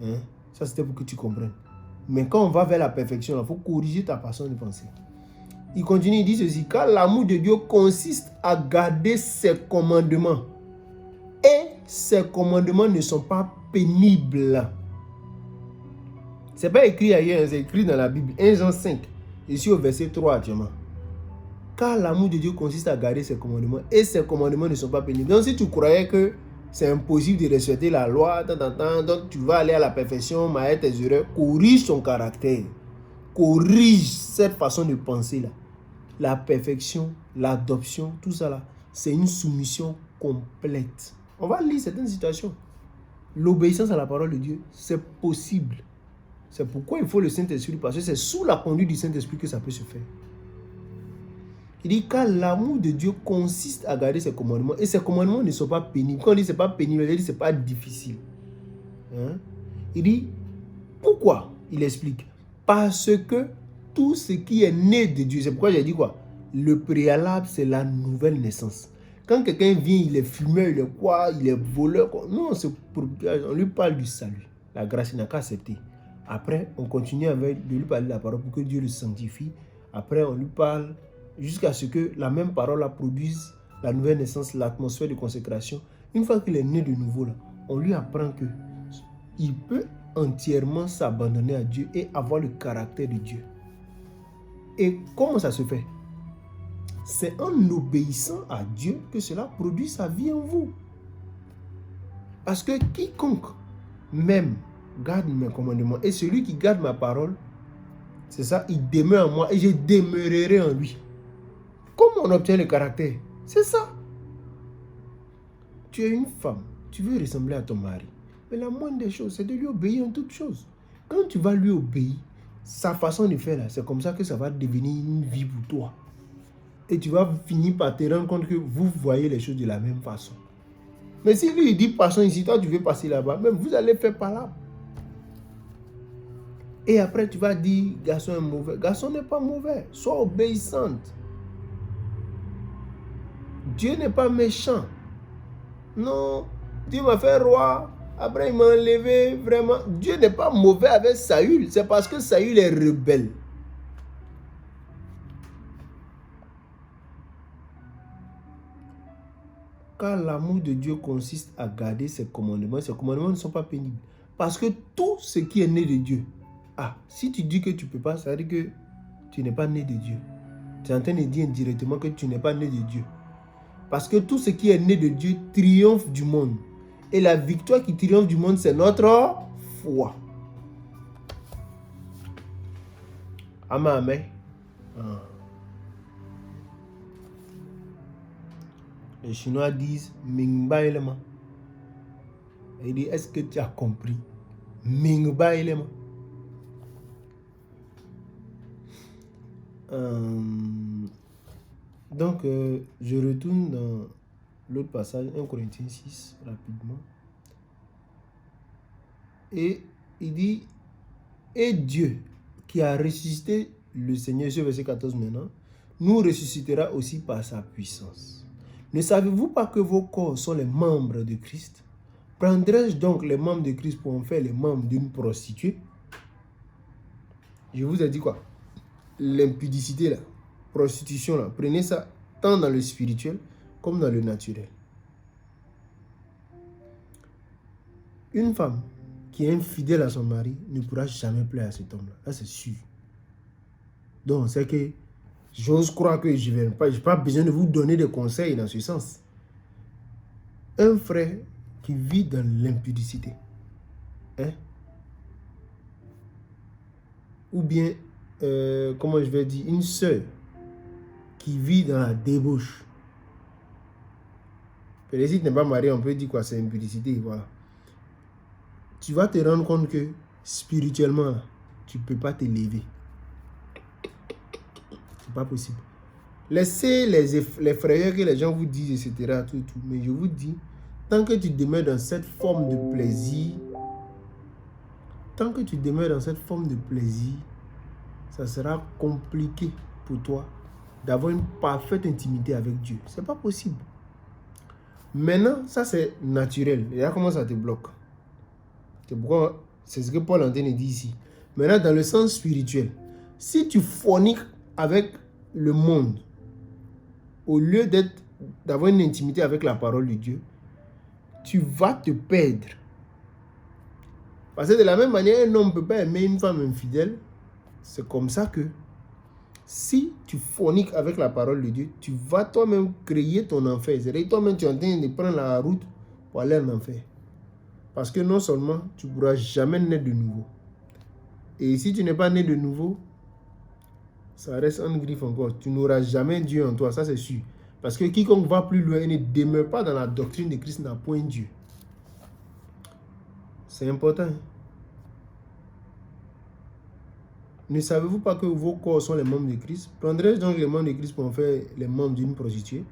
Hein? Ça, c'était pour que tu comprennes. Mais quand on va vers la perfection, il faut corriger ta façon de penser. Il continue, il dit ceci, car l'amour de Dieu consiste à garder ses commandements. Et ses commandements ne sont pas pénibles. Ce n'est pas écrit ailleurs, c'est écrit dans la Bible. 1 Jean 5, ici au verset 3 actuellement. Car l'amour de Dieu consiste à garder ses commandements. Et ses commandements ne sont pas pénibles. Donc si tu croyais que c'est impossible de respecter la loi, donc tu vas aller à la perfection, malgré tes erreurs, corrige ton caractère. Corrige cette façon de penser là. La perfection, l'adoption, tout ça là, c'est une soumission complète. On va lire certaines situations. L'obéissance à la parole de Dieu, c'est possible. C'est pourquoi il faut le Saint-Esprit, parce que c'est sous la conduite du Saint-Esprit que ça peut se faire. Il dit, car l'amour de Dieu consiste à garder ses commandements, et ses commandements ne sont pas pénibles. Quand on dit c'est pas pénible, il dit c'est pas difficile. Hein? Il dit, pourquoi? Il explique. Parce que tout ce qui est né de Dieu, c'est pourquoi j'ai dit quoi? Le préalable, c'est la nouvelle naissance. Quand quelqu'un vient, il est fumeur, il est quoi? Il est voleur. Non, on lui parle du salut. La grâce, il n'a qu'à accepter. Après, on continue de lui parler de la parole pour que Dieu le sanctifie. Après, on lui parle jusqu'à ce que la même parole la produise la nouvelle naissance, l'atmosphère de consécration. Une fois qu'il est né de nouveau, là, on lui apprend que il peut entièrement s'abandonner à Dieu et avoir le caractère de Dieu. Et comment ça se fait? C'est en obéissant à Dieu que cela produit sa vie en vous. Parce que quiconque même garde mes commandements et celui qui garde ma parole, c'est ça, il demeure en moi et je demeurerai en lui. Comment on obtient le caractère? C'est ça. Tu es une femme, tu veux ressembler à ton mari. Mais la moindre des choses, c'est de lui obéir en toutes choses. Quand tu vas lui obéir, sa façon de faire, c'est comme ça que ça va devenir une vie pour toi. Et tu vas finir par te rendre compte que vous voyez les choses de la même façon. Mais si lui il dit passons ici, toi tu veux passer là-bas, même vous allez faire par là. Et après tu vas dire garçon est mauvais. Garçon n'est pas mauvais. Sois obéissante. Dieu n'est pas méchant. Non, Dieu m'a fait roi. Après il m'a enlevé. Vraiment, Dieu n'est pas mauvais avec Saül. C'est parce que Saül est rebelle. Car l'amour de Dieu consiste à garder ses commandements. Ses commandements ne sont pas pénibles. Parce que tout ce qui est né de Dieu. Ah, si tu dis que tu ne peux pas, ça veut dire que tu n'es pas né de Dieu. Tu es en train de dire indirectement que tu n'es pas né de Dieu. Parce que tout ce qui est né de Dieu triomphe du monde. Et la victoire qui triomphe du monde, c'est notre foi. Amen, amen. Ah. Les Chinois disent Mingba Elema. Il dit, est-ce que tu as compris? Mingba Elema. Donc, je retourne dans l'autre passage, 1 Corinthiens 6, rapidement. Et il dit, et Dieu qui a ressuscité le Seigneur, ce verset 14 maintenant, nous ressuscitera aussi par sa puissance. Ne savez-vous pas que vos corps sont les membres de Christ? Prendrais-je donc les membres de Christ pour en faire les membres d'une prostituée? Je vous ai dit quoi? L'impudicité là, prostitution là, prenez ça tant dans le spirituel comme dans le naturel. Une femme qui est infidèle à son mari ne pourra jamais plaire à cet homme là, là c'est sûr. Donc c'est que j'ose croire que je n'ai pas besoin de vous donner des conseils dans ce sens. Un frère qui vit dans l'impudicité, hein? Ou bien comment je vais dire, une sœur qui vit dans la débauche. Peut-être si tu n'es pas marié, on peut dire quoi, c'est impudicité, voilà. Tu vas te rendre compte que spirituellement, tu ne peux pas t'élever. C'est pas possible. Laissez les frayeurs que les gens vous disent, etc. Tout. Mais je vous dis, tant que tu demeures dans cette forme de plaisir, ça sera compliqué pour toi d'avoir une parfaite intimité avec Dieu. C'est pas possible. Maintenant, ça c'est naturel. Et là, comment ça te bloque? C'est pourquoi C'est ce que Paul est en train de dire ici. Maintenant, dans le sens spirituel, si tu forniques avec le monde, au lieu d'avoir une intimité avec la parole de Dieu, tu vas te perdre. Parce que de la même manière, un homme ne peut pas aimer une femme infidèle. C'est comme ça que si tu forniques avec la parole de Dieu, tu vas toi-même créer ton enfer. C'est-à-dire toi-même tu es en train de prendre la route pour aller en enfer. Parce que non seulement tu ne pourras jamais naître de nouveau. Et si tu n'es pas né de nouveau, ça reste un griffe encore. Tu n'auras jamais Dieu en toi, ça c'est sûr. Parce que quiconque va plus loin et ne demeure pas dans la doctrine de Christ n'a point Dieu. C'est important. Ne savez-vous pas que vos corps sont les membres de Christ? Prendrais-je donc les membres de Christ pour en faire les membres d'une prostituée?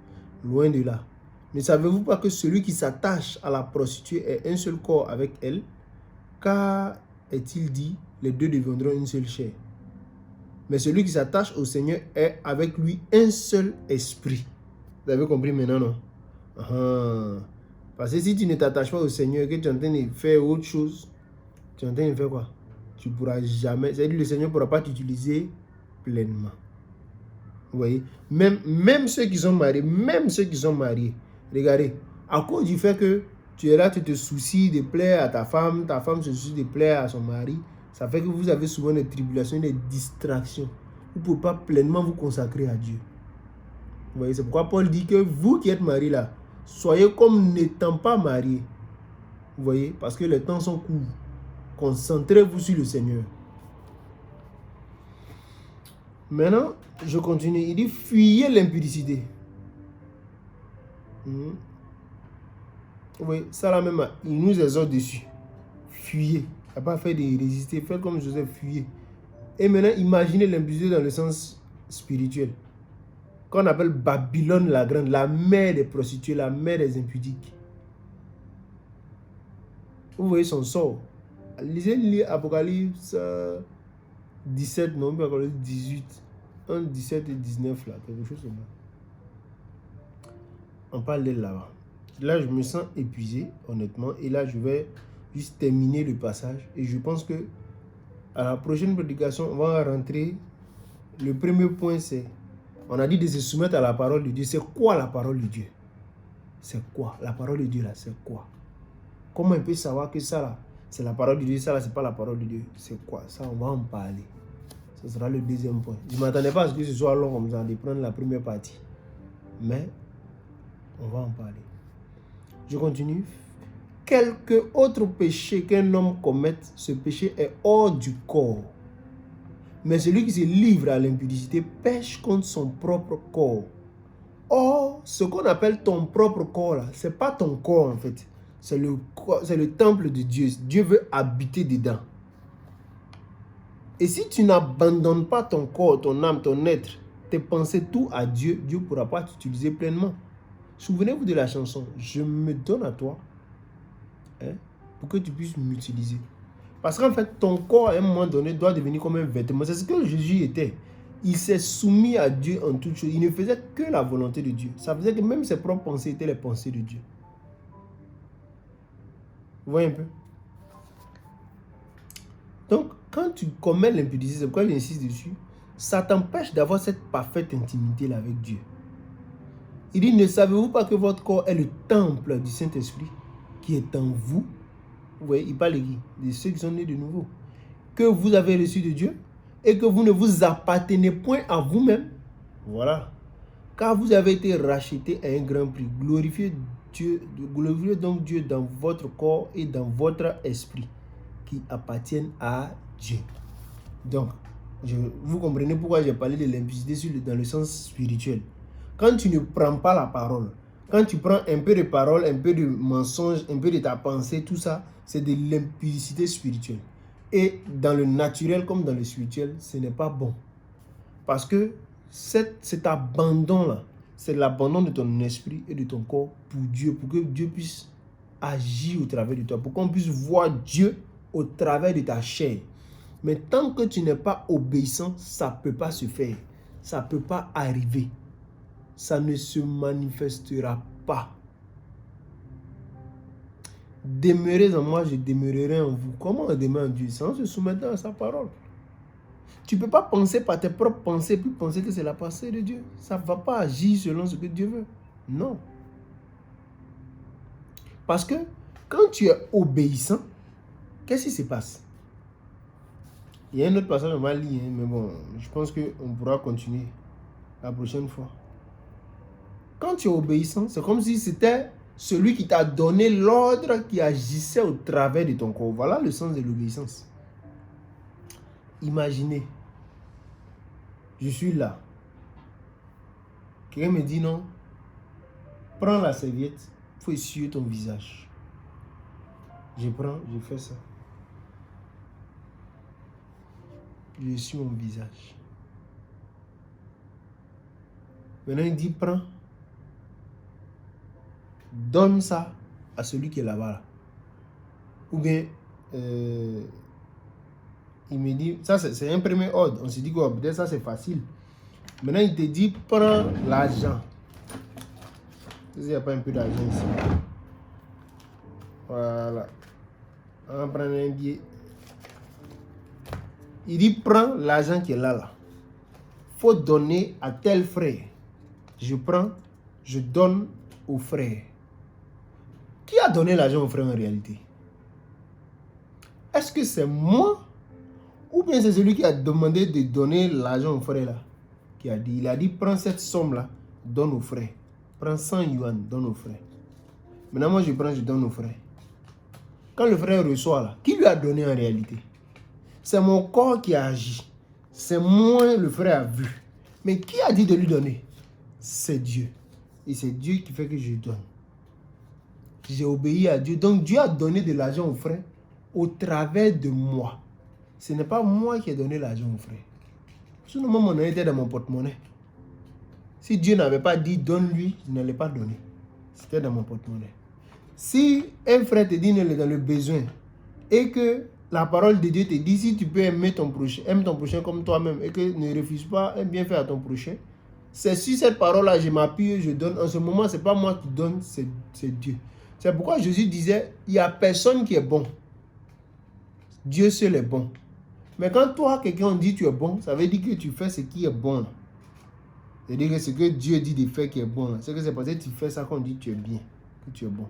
Loin de là. Ne savez-vous pas que celui qui s'attache à la prostituée est un seul corps avec elle? Car, est-il dit, les deux deviendront une seule chair. Mais celui qui s'attache au Seigneur est avec lui un seul esprit. Vous avez compris maintenant, non? Parce que si tu ne t'attaches pas au Seigneur et que tu es en train de faire autre chose, tu es en train de faire quoi? Tu ne pourras jamais, c'est-à-dire le Seigneur ne pourra pas t'utiliser pleinement. Vous voyez? Même ceux qui sont mariés, regardez, à cause du fait que tu es là, tu te soucies de plaire à ta femme se soucie de plaire à son mari, ça fait que vous avez souvent des tribulations, des distractions. Vous ne pouvez pas pleinement vous consacrer à Dieu. Vous voyez? C'est pourquoi Paul dit que vous qui êtes mariés là, soyez comme n'étant pas mariés. Vous voyez? Parce que les temps sont courts. Concentrez-vous sur le Seigneur. Maintenant, je continue. Il dit, fuyez l'impudicité. Oui, ça là même, il nous exhorte dessus. Fuyez. Il n'y a pas fait de résister. Faites comme Joseph, fuyez. Et maintenant, imaginez l'impudicité dans le sens spirituel. Qu'on appelle Babylone la grande, la mère des prostituées, la mère des impudiques. Vous voyez son sort. Lisez Apocalypse 17, non, Apocalypse 18, 1, 17 et 19, là, quelque chose comme ça. On parle d'elle là-bas. Là, je me sens épuisé, honnêtement, et là, je vais juste terminer le passage. Et je pense que à la prochaine prédication, on va rentrer. Le premier point, c'est, on a dit de se soumettre à la parole de Dieu. C'est quoi la parole de Dieu? C'est quoi? La parole de Dieu, là, c'est quoi? Comment on peut savoir que ça, là, c'est la parole de Dieu, ça là, c'est pas la parole de Dieu? C'est quoi? Ça, on va en parler. Ce sera le deuxième point. Je ne m'attendais pas à ce que ce soit long comme ça, de prendre la première partie. Mais, on va en parler. Je continue. Quelque autre péché qu'un homme commette, ce péché est hors du corps. Mais celui qui se livre à l'impudicité pêche contre son propre corps. Or, ce qu'on appelle ton propre corps, là, ce n'est pas ton corps en fait. C'est le temple de Dieu. Dieu veut habiter dedans. Et si tu n'abandonnes pas ton corps, ton âme, ton être, tes pensées, tout à Dieu, Dieu ne pourra pas t'utiliser pleinement. Souvenez-vous de la chanson « Je me donne à toi pour que tu puisses m'utiliser ». Parce qu'en fait, ton corps, à un moment donné, doit devenir comme un vêtement. C'est ce que Jésus était. Il s'est soumis à Dieu en toutes choses. Il ne faisait que la volonté de Dieu. Ça faisait que même ses propres pensées étaient les pensées de Dieu. Vous voyez un peu? Donc, quand tu commets l'impudicité, c'est pourquoi j'insiste dessus, ça t'empêche d'avoir cette parfaite intimité-là avec Dieu. Il dit, ne savez-vous pas que votre corps est le temple du Saint-Esprit qui est en vous? Vous voyez, il parle de ceux qui sont nés de nouveau. Que vous avez reçu de Dieu et que vous ne vous appartenez point à vous-même. Voilà. Car vous avez été rachetés à un grand prix. Glorifiez donc Dieu dans votre corps et dans votre esprit qui appartiennent à Dieu. Donc, vous comprenez pourquoi j'ai parlé de l'impudicité dans le sens spirituel. Quand tu ne prends pas la parole, quand tu prends un peu de parole, un peu de mensonge, un peu de ta pensée, tout ça, c'est de l'impudicité spirituelle. Et dans le naturel comme dans le spirituel, ce n'est pas bon. Parce que cet abandon-là, c'est l'abandon de ton esprit et de ton corps pour Dieu, pour que Dieu puisse agir au travers de toi, pour qu'on puisse voir Dieu au travers de ta chair. Mais tant que tu n'es pas obéissant, ça ne peut pas se faire. Ça ne peut pas arriver. Ça ne se manifestera pas. Demeurez en moi, je demeurerai en vous. Comment on demeure en Dieu? C'est en se soumettant à sa parole. Tu ne peux pas penser par tes propres pensées puis penser que c'est la pensée de Dieu. Ça ne va pas agir selon ce que Dieu veut. Non. Parce que quand tu es obéissant, qu'est-ce qui se passe? Il y a un autre passage, on va lire, mais bon, je pense qu'on pourra continuer la prochaine fois. Quand tu es obéissant, c'est comme si c'était celui qui t'a donné l'ordre qui agissait au travers de ton corps. Voilà le sens de l'obéissance. Imaginez, je suis là. Quelqu'un me dit non, prends la serviette, il faut essuyer ton visage. Je prends, je fais ça. Je essuie mon visage. Maintenant il dit prends. Donne ça à celui qui est là-bas. Là. Ou bien, il me dit, ça c'est un premier ordre. On se dit que peut-être ça c'est facile. Maintenant il te dit, prends l'argent. Il n'y a pas un peu d'argent ici. Voilà. On va prendre un billet. Il dit, prends l'argent qui est là, là. Faut donner à tel frère. Je prends, je donne au frère. Qui a donné l'argent au frère en réalité? Est-ce que c'est moi ou bien c'est celui qui a demandé de donner l'argent au frère là? Qui a dit, il a dit, prends cette somme là, donne au frère. Prends 100 yuan, donne au frère. Maintenant moi je prends, je donne au frère. Quand le frère reçoit là, qui lui a donné en réalité? C'est mon corps qui a agi. C'est moi le frère a vu. Mais qui a dit de lui donner? C'est Dieu. Et c'est Dieu qui fait que je donne. J'ai obéi à Dieu. Donc Dieu a donné de l'argent au frère au travers de moi. Ce n'est pas moi qui ai donné l'argent au frère. Sinon, mon monnaie était dans mon porte-monnaie. Si Dieu n'avait pas dit donne-lui, je ne l'ai pas donné. C'était dans mon porte-monnaie. Si un frère te dit il est dans le besoin et que la parole de Dieu te dit si tu peux aimer ton prochain, aime ton prochain comme toi-même et que ne refuse pas un bienfait à ton prochain, c'est sur cette parole-là je m'appuie, je donne. En ce moment, ce n'est pas moi qui donne, c'est Dieu. C'est pourquoi Jésus disait, il n'y a personne qui est bon. Dieu seul est bon. Mais quand toi, quelqu'un dit tu es bon, ça veut dire que tu fais ce qui est bon. C'est-à-dire que ce que Dieu dit de faire qui est bon. C'est que c'est parce que tu fais ça qu'on dit que tu es bien, que tu es bon.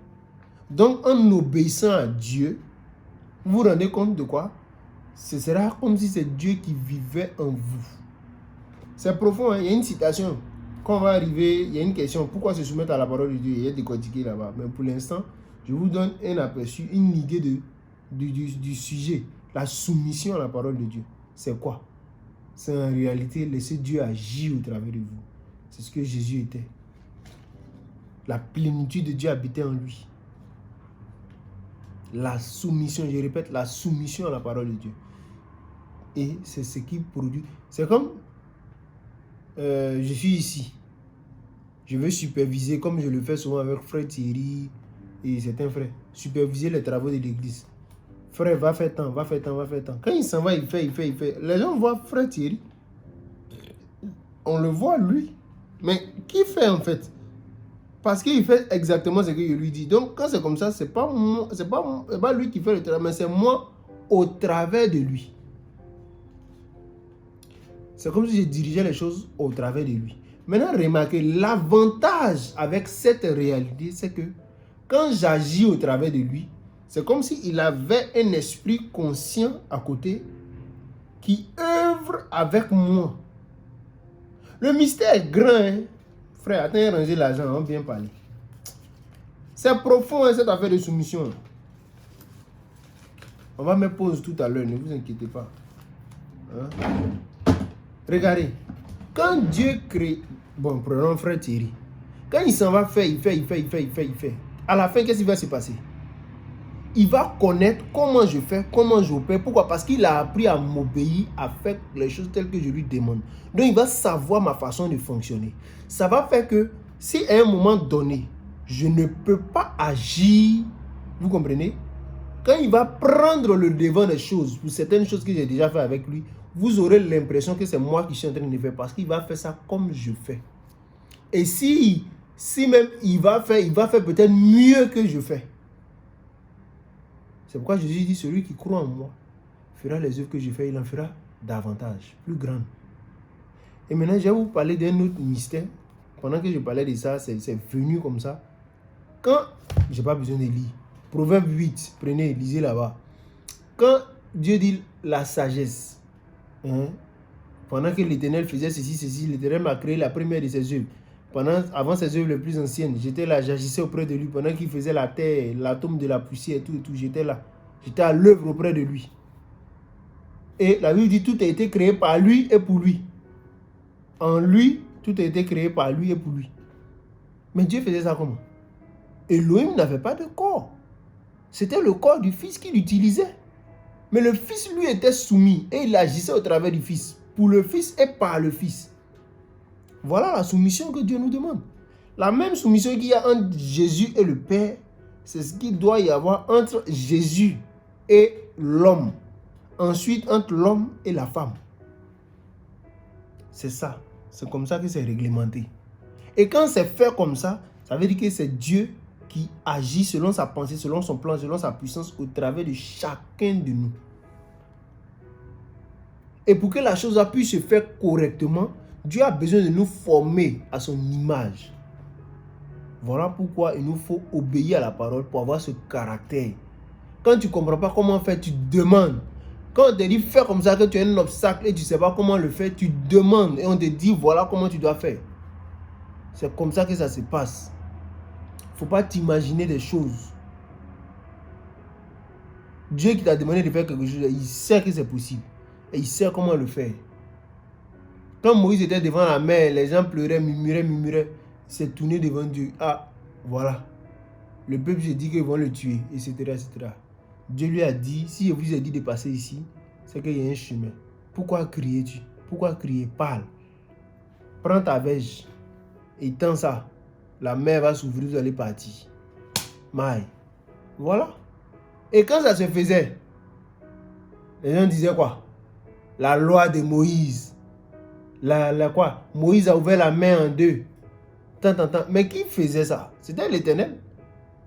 Donc, en obéissant à Dieu, vous vous rendez compte de quoi? Ce sera comme si c'est Dieu qui vivait en vous. C'est profond, hein? Il y a une citation. Quand on va arriver, il y a une question. Pourquoi se soumettre à la parole de Dieu? Il y a décortiqué là-bas. Mais pour l'instant, je vous donne un aperçu, une idée du sujet. La soumission à la parole de Dieu. C'est quoi? C'est en réalité laisser Dieu agir au travers de vous. C'est ce que Jésus était. La plénitude de Dieu habitait en lui. La soumission, je répète, la soumission à la parole de Dieu. Et c'est ce qui produit. C'est comme, je suis ici. Je veux superviser, comme je le fais souvent avec frère Thierry et certains frères, superviser les travaux de l'église. Frère, va faire tant, va faire tant, va faire tant. Quand il s'en va, il fait. Les gens voient frère Thierry. On le voit lui. Mais qui fait en fait? Parce qu'il fait exactement ce que je lui dis. Donc, quand c'est comme ça, c'est pas lui qui fait le travail, mais c'est moi au travers de lui. C'est comme si je dirigeais les choses au travers de lui. Maintenant, remarquez, l'avantage avec cette réalité, c'est que quand j'agis au travers de lui, c'est comme s'il avait un esprit conscient à côté qui œuvre avec moi. Le mystère est grand, hein? Frère, attends, ranger l'argent, on va bien parler. C'est profond, hein, cette affaire de soumission. On va me poser tout à l'heure, ne vous inquiétez pas. Hein? Regardez, quand Dieu crée... Bon, prenons frère Thierry. Quand il s'en va faire, il fait. À la fin, qu'est-ce qui va se passer? Il va connaître comment je fais, comment j'opère. Pourquoi? Parce qu'il a appris à m'obéir, à faire les choses telles que je lui demande. Donc, il va savoir ma façon de fonctionner. Ça va faire que, si à un moment donné, je ne peux pas agir, vous comprenez? Quand il va prendre le devant des choses, pour certaines choses que j'ai déjà fait avec lui, vous aurez l'impression que c'est moi qui suis en train de faire parce qu'il va faire ça comme je fais. Et si même il va faire peut-être mieux que je fais. C'est pourquoi Jésus dit, celui qui croit en moi fera les œuvres que je fais, il en fera davantage, plus grandes. Et maintenant, je vais vous parler d'un autre mystère. Pendant que je parlais de ça, c'est venu comme ça. Quand, je n'ai pas besoin de lire, Proverbe 8, prenez, lisez là-bas. Quand Dieu dit la sagesse, pendant que l'Éternel faisait ceci, l'Éternel m'a créé la première de ses œuvres. Avant ses œuvres les plus anciennes, j'étais là, j'agissais auprès de lui. Pendant qu'il faisait la terre, l'atome de la poussière, tout, j'étais là. J'étais à l'œuvre auprès de lui. Et la Bible dit, tout a été créé par lui et pour lui. En lui, tout a été créé par lui et pour lui. Mais Dieu faisait ça comment? Elohim n'avait pas de corps. C'était le corps du Fils qu'il utilisait. Mais le Fils, lui, était soumis et il agissait au travers du Fils. Pour le Fils et par le Fils. Voilà la soumission que Dieu nous demande. La même soumission qu'il y a entre Jésus et le Père, c'est ce qu'il doit y avoir entre Jésus et l'homme. Ensuite, entre l'homme et la femme. C'est ça. C'est comme ça que c'est réglementé. Et quand c'est fait comme ça, ça veut dire que c'est Dieu qui agit selon sa pensée, selon son plan, selon sa puissance au travers de chacun de nous. Et pour que la chose puisse se faire correctement, Dieu a besoin de nous former à son image. Voilà pourquoi il nous faut obéir à la parole pour avoir ce caractère. Quand tu ne comprends pas comment faire, tu demandes. Quand on te dit fais comme ça, que tu as un obstacle et tu ne sais pas comment le faire, tu demandes et on te dit voilà comment tu dois faire. C'est comme ça que ça se passe. Il ne faut pas t'imaginer des choses. Dieu qui t'a demandé de faire quelque chose, il sait que c'est possible. Et il sait comment le faire. Quand Moïse était devant la mer, les gens pleuraient, murmuraient. Il s'est tourné devant Dieu. Ah, voilà. Le peuple se dit qu'ils vont le tuer, etc., etc. Dieu lui a dit, si je vous ai dit de passer ici, c'est qu'il y a un chemin. Pourquoi crier-tu? Pourquoi crier? Parle. Prends ta verge et tends ça. La mer va s'ouvrir, vous allez partir. Maï. Voilà. Et quand ça se faisait, les gens disaient quoi? La loi de Moïse. Quoi? Moïse a ouvert la mer en deux. Tant. Mais qui faisait ça? C'était l'Éternel.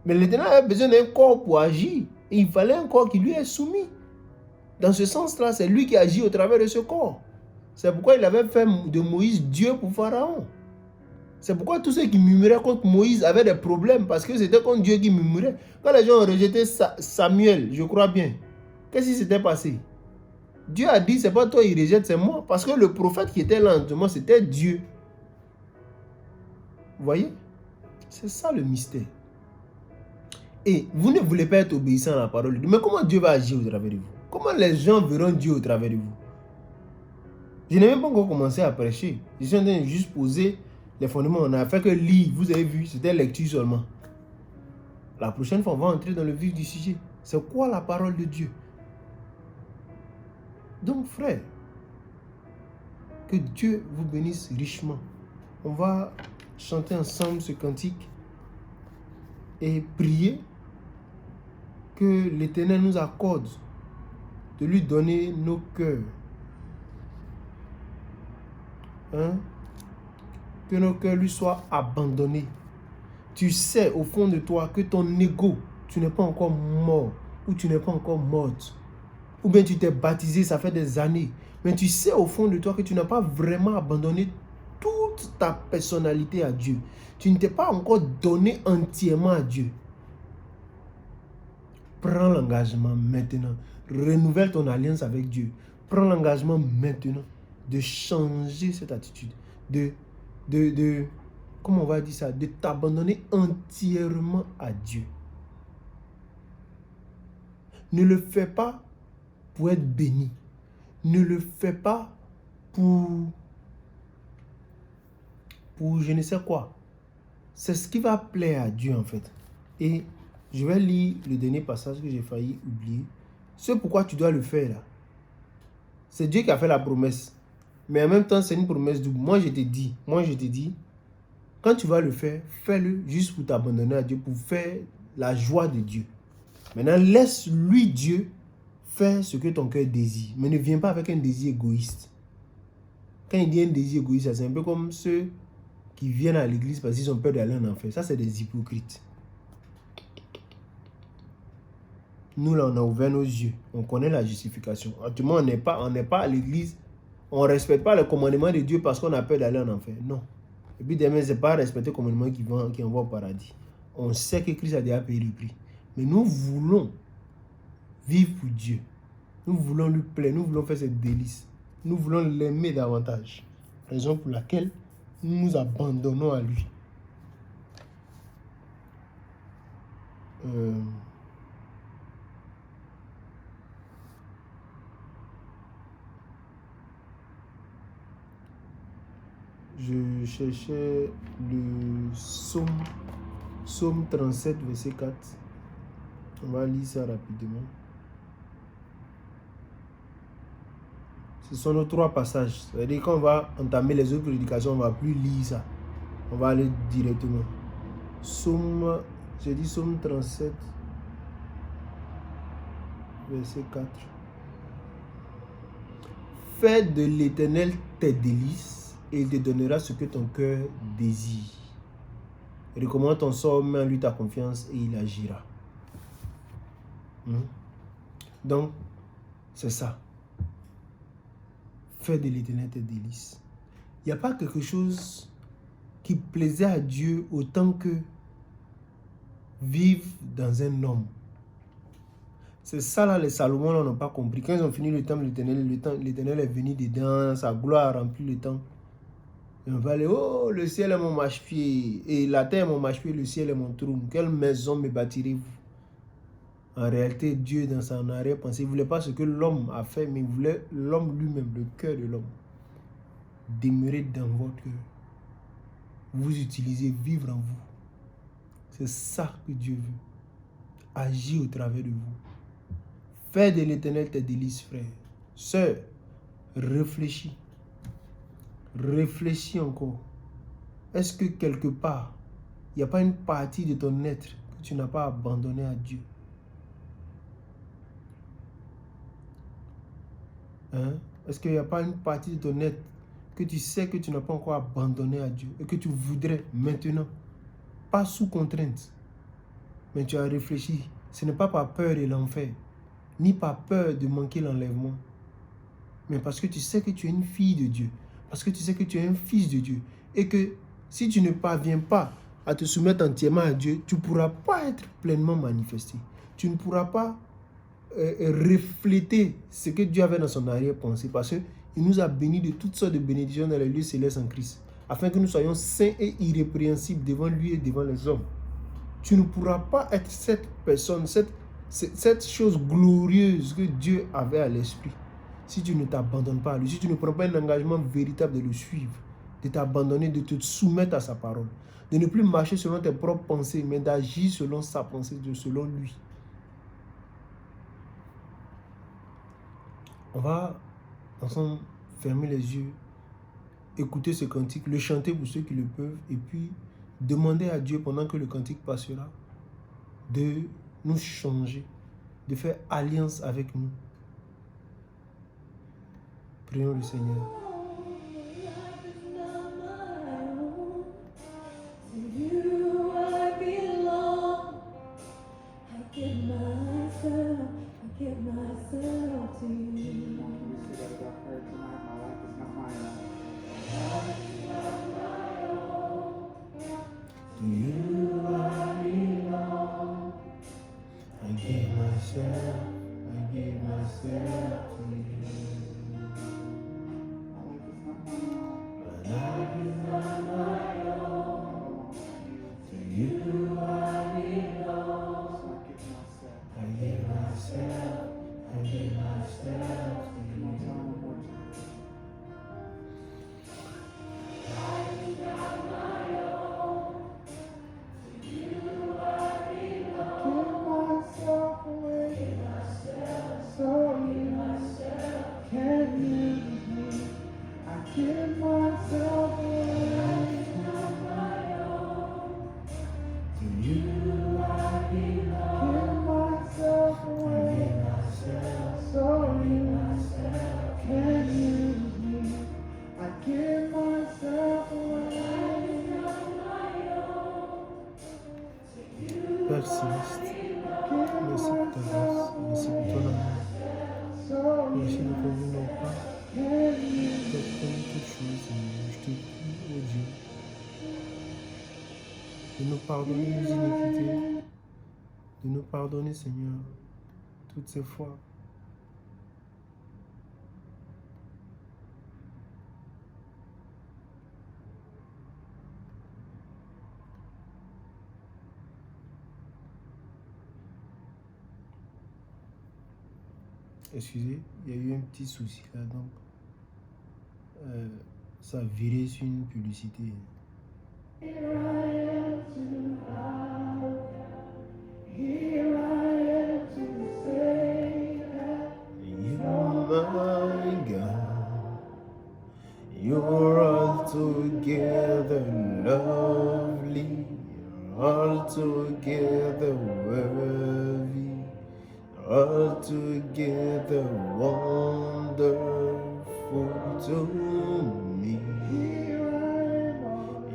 Mais l'Éternel avait besoin d'un corps pour agir. Et il fallait un corps qui lui est soumis. Dans ce sens-là, c'est lui qui agit au travers de ce corps. C'est pourquoi il avait fait de Moïse Dieu pour Pharaon. C'est pourquoi tous ceux qui murmuraient contre Moïse avaient des problèmes. Parce que c'était contre Dieu qui murmurait. Quand les gens ont rejeté Samuel, je crois bien, qu'est-ce qui s'était passé? Dieu a dit, c'est pas toi il rejette, c'est moi. Parce que le prophète qui était là en ce moment, c'était Dieu. Vous voyez? C'est ça le mystère. Et vous ne voulez pas être obéissant à la parole de Dieu. Mais comment Dieu va agir au travers de vous? Comment les gens verront Dieu au travers de vous? Je n'ai même pas encore commencé à prêcher. Je suis en train de juste poser les fondements. On a fait que lire, vous avez vu, c'était lecture seulement. La prochaine fois, on va entrer dans le vif du sujet. C'est quoi la parole de Dieu? Donc, frère, que Dieu vous bénisse richement. On va chanter ensemble ce cantique et prier que l'Éternel nous accorde de lui donner nos cœurs. Que nos cœurs lui soient abandonnés. Tu sais au fond de toi que ton ego, tu n'es pas encore mort ou tu n'es pas encore morte. Ou bien tu t'es baptisé, ça fait des années. Mais tu sais au fond de toi que tu n'as pas vraiment abandonné toute ta personnalité à Dieu. Tu ne t'es pas encore donné entièrement à Dieu. Prends l'engagement maintenant. Renouvelle ton alliance avec Dieu. Prends l'engagement maintenant de changer cette attitude. Comment on va dire ça? De t'abandonner entièrement à Dieu. Ne le fais pas pour être béni. Ne le fais pas pour je ne sais quoi. C'est ce qui va plaire à Dieu en fait. Et je vais lire le dernier passage que j'ai failli oublier. C'est pourquoi tu dois le faire là. C'est Dieu qui a fait la promesse. Mais en même temps, c'est une promesse double. Moi, je te dis, quand tu vas le faire, fais-le juste pour t'abandonner à Dieu, pour faire la joie de Dieu. Maintenant, laisse-lui, Dieu, faire ce que ton cœur désire. Mais ne viens pas avec un désir égoïste. Quand il dit un désir égoïste, c'est un peu comme ceux qui viennent à l'église parce qu'ils ont peur d'aller en enfer. Ça, c'est des hypocrites. Nous, là, on a ouvert nos yeux. On connaît la justification. Actuellement, on n'est pas à l'église. On ne respecte pas le commandement de Dieu parce qu'on a peur d'aller en enfer. Non. Et puis demain, ce n'est pas respecter le commandement qui envoie au paradis. On sait que Christ a déjà payé le prix. Mais nous voulons vivre pour Dieu. Nous voulons lui plaire. Nous voulons faire ses délices. Nous voulons l'aimer davantage. Raison pour laquelle nous nous abandonnons à lui. Je cherchais le psaume 37, verset 4. On va lire ça rapidement. Ce sont nos 3 passages. C'est-à-dire qu'on va entamer les autres prédications, on ne va plus lire ça. On va aller directement. Psaume 37, verset 4. Fais de l'Éternel tes délices et il te donnera ce que ton cœur désire. Recommande ton sort, mets en lui ta confiance et il agira. Donc, c'est ça. Fais de l'Éternel tes délices. Il n'y a pas quelque chose qui plaisait à Dieu autant que vivre dans un homme. C'est ça là, les Salomon n'ont pas compris. Quand ils ont fini le temple de l'Éternel est venu dedans, sa gloire a rempli le temple. Et on va aller, oh, le ciel est mon marchepied, et la terre est mon marchepied, le ciel est mon trône. Quelle maison me bâtirez-vous? En réalité, Dieu, dans son arrière-pensée, il ne voulait pas ce que l'homme a fait, mais il voulait l'homme lui-même, le cœur de l'homme, demeurer dans votre cœur. Vous utilisez, vivre en vous. C'est ça que Dieu veut. Agir au travers de vous. Fais de l'Éternel tes délices, frère. Sœur, réfléchis. Réfléchis encore. Est-ce que quelque part, il n'y a pas une partie de ton être que tu n'as pas abandonné à Dieu? Est-ce qu'il n'y a pas une partie de ton être que tu sais que tu n'as pas encore abandonné à Dieu et que tu voudrais maintenant, pas sous contrainte, mais tu as réfléchi? Ce n'est pas par peur de l'enfer, ni par peur de manquer l'enlèvement, mais parce que tu sais que tu es une fille de Dieu, parce que tu sais que tu es un fils de Dieu, et que si tu ne parviens pas à te soumettre entièrement à Dieu, tu ne pourras pas être pleinement manifesté. Tu ne pourras pas refléter ce que Dieu avait dans son arrière-pensée, parce qu'il nous a bénis de toutes sortes de bénédictions dans les lieux célestes en Christ, afin que nous soyons saints et irrépréhensibles devant lui et devant les hommes. Tu ne pourras pas être cette personne, cette chose glorieuse que Dieu avait à l'esprit, si tu ne t'abandonnes pas à lui, si tu ne prends pas un engagement véritable de le suivre, de t'abandonner, de te soumettre à sa parole, de ne plus marcher selon tes propres pensées, mais d'agir selon sa pensée, selon lui. On va ensemble fermer les yeux, écouter ce cantique, le chanter pour ceux qui le peuvent, et puis demander à Dieu pendant que le cantique passera de nous changer, de faire alliance avec nous. Prions le Seigneur. Merci de convenir pas. D'apprendre toutes choses, Seigneur. Je te prie, oh Dieu, de nous pardonner nos iniquités, de nous pardonner, Seigneur, toutes ces fois. Excusez, il y a eu un petit souci là, donc ça a viré sur une publicité. My God, you're altogether lovely, altogether worthy, altogether wonderful to me.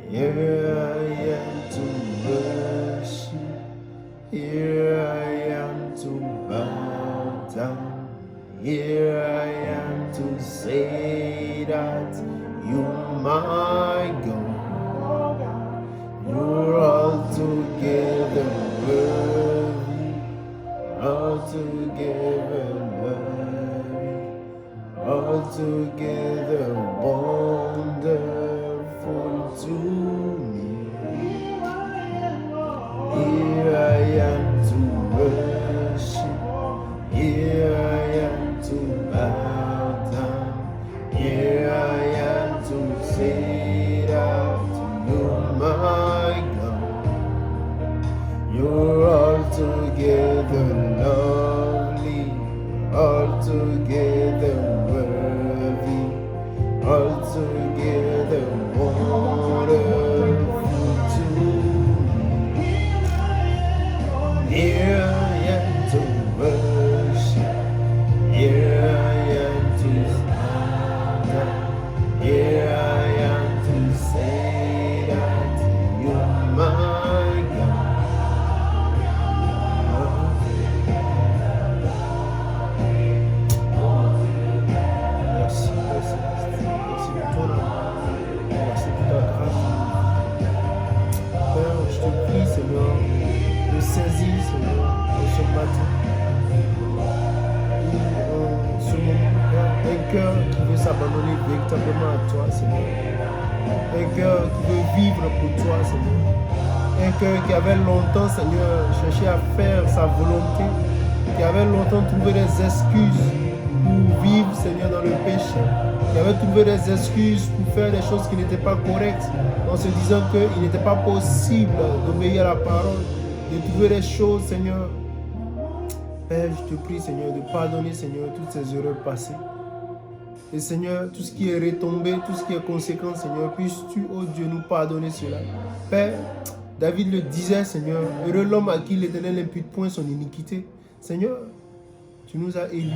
Here I am to worship, here I am to bow down. Here I am to say that you're my God. You're altogether worthy, altogether worthy, altogether wonderful to me. Here I am to worship, here I am to bow down. Here I am to say that you're my God. You're altogether lovely, altogether worthy, altogether wonderful to me. Here I am to worship. Here I am to stand. Here I am to say that you're my God. Merci, merci, merci pour ton amour. Merci pour ta grâce. Père, je te prie, Seigneur, de saisir, Seigneur, de ce matin. Ce moment, un cœur qui veut s'abandonner véritablement à toi, Seigneur. Un cœur qui veut vivre pour toi, Seigneur. Un cœur qui avait longtemps, Seigneur, cherché à faire sa volonté, qui avait longtemps trouvé des excuses pour vivre, Seigneur, dans le péché, qui avait trouvé des excuses pour faire des choses qui n'étaient pas correctes, en se disant qu'il n'était pas possible d'obéir à la parole, de trouver des choses, Seigneur. Père, je te prie, Seigneur, de pardonner, Seigneur, toutes ces erreurs passées. Et Seigneur, tout ce qui est retombé, tout ce qui est conséquent, Seigneur, puisses-tu, oh Dieu, nous pardonner cela. Père, David le disait, Seigneur, heureux l'homme à qui l'Éternel n'impute point son iniquité. Seigneur, tu nous as élus,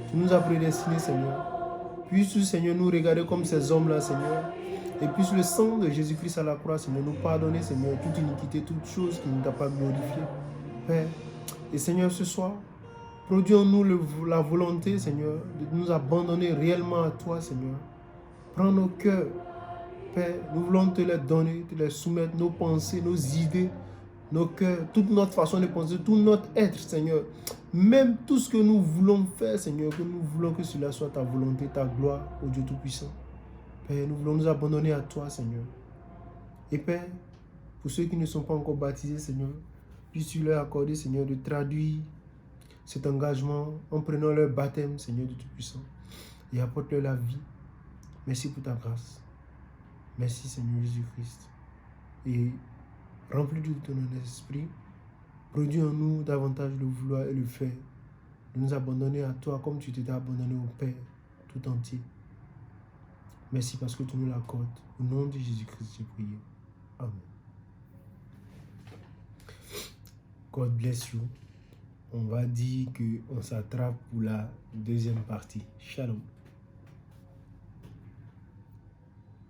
tu nous as prédestinés, Seigneur. Puisses-tu, Seigneur, nous regarder comme ces hommes-là, Seigneur. Et puisse le sang de Jésus-Christ à la croix, Seigneur, nous pardonner, Seigneur, toute iniquité, toute chose qui ne t'a pas glorifié. Père, et Seigneur, ce soir, produis en nous la volonté, Seigneur, de nous abandonner réellement à toi, Seigneur. Prends nos cœurs, Père, nous voulons te les donner, te les soumettre, nos pensées, nos idées, nos cœurs, toute notre façon de penser, tout notre être, Seigneur. Même tout ce que nous voulons faire, Seigneur, que nous voulons que cela soit ta volonté, ta gloire, ô Dieu Tout-Puissant. Père, nous voulons nous abandonner à toi, Seigneur. Et Père, pour ceux qui ne sont pas encore baptisés, Seigneur, puisses-tu leur accorder, Seigneur, de traduire cet engagement en prenant leur baptême, Seigneur de Tout-Puissant, et apporte-leur la vie. Merci pour ta grâce. Merci, Seigneur Jésus-Christ. Et remplis de ton esprit, produis en nous davantage le vouloir et le faire, de nous abandonner à toi comme tu t'étais abandonné au Père tout entier. Merci parce que tu nous l'accordes. Au nom de Jésus-Christ, j'ai prié. Amen. God bless you. On va dire qu'on s'attrape pour la deuxième partie. Shalom.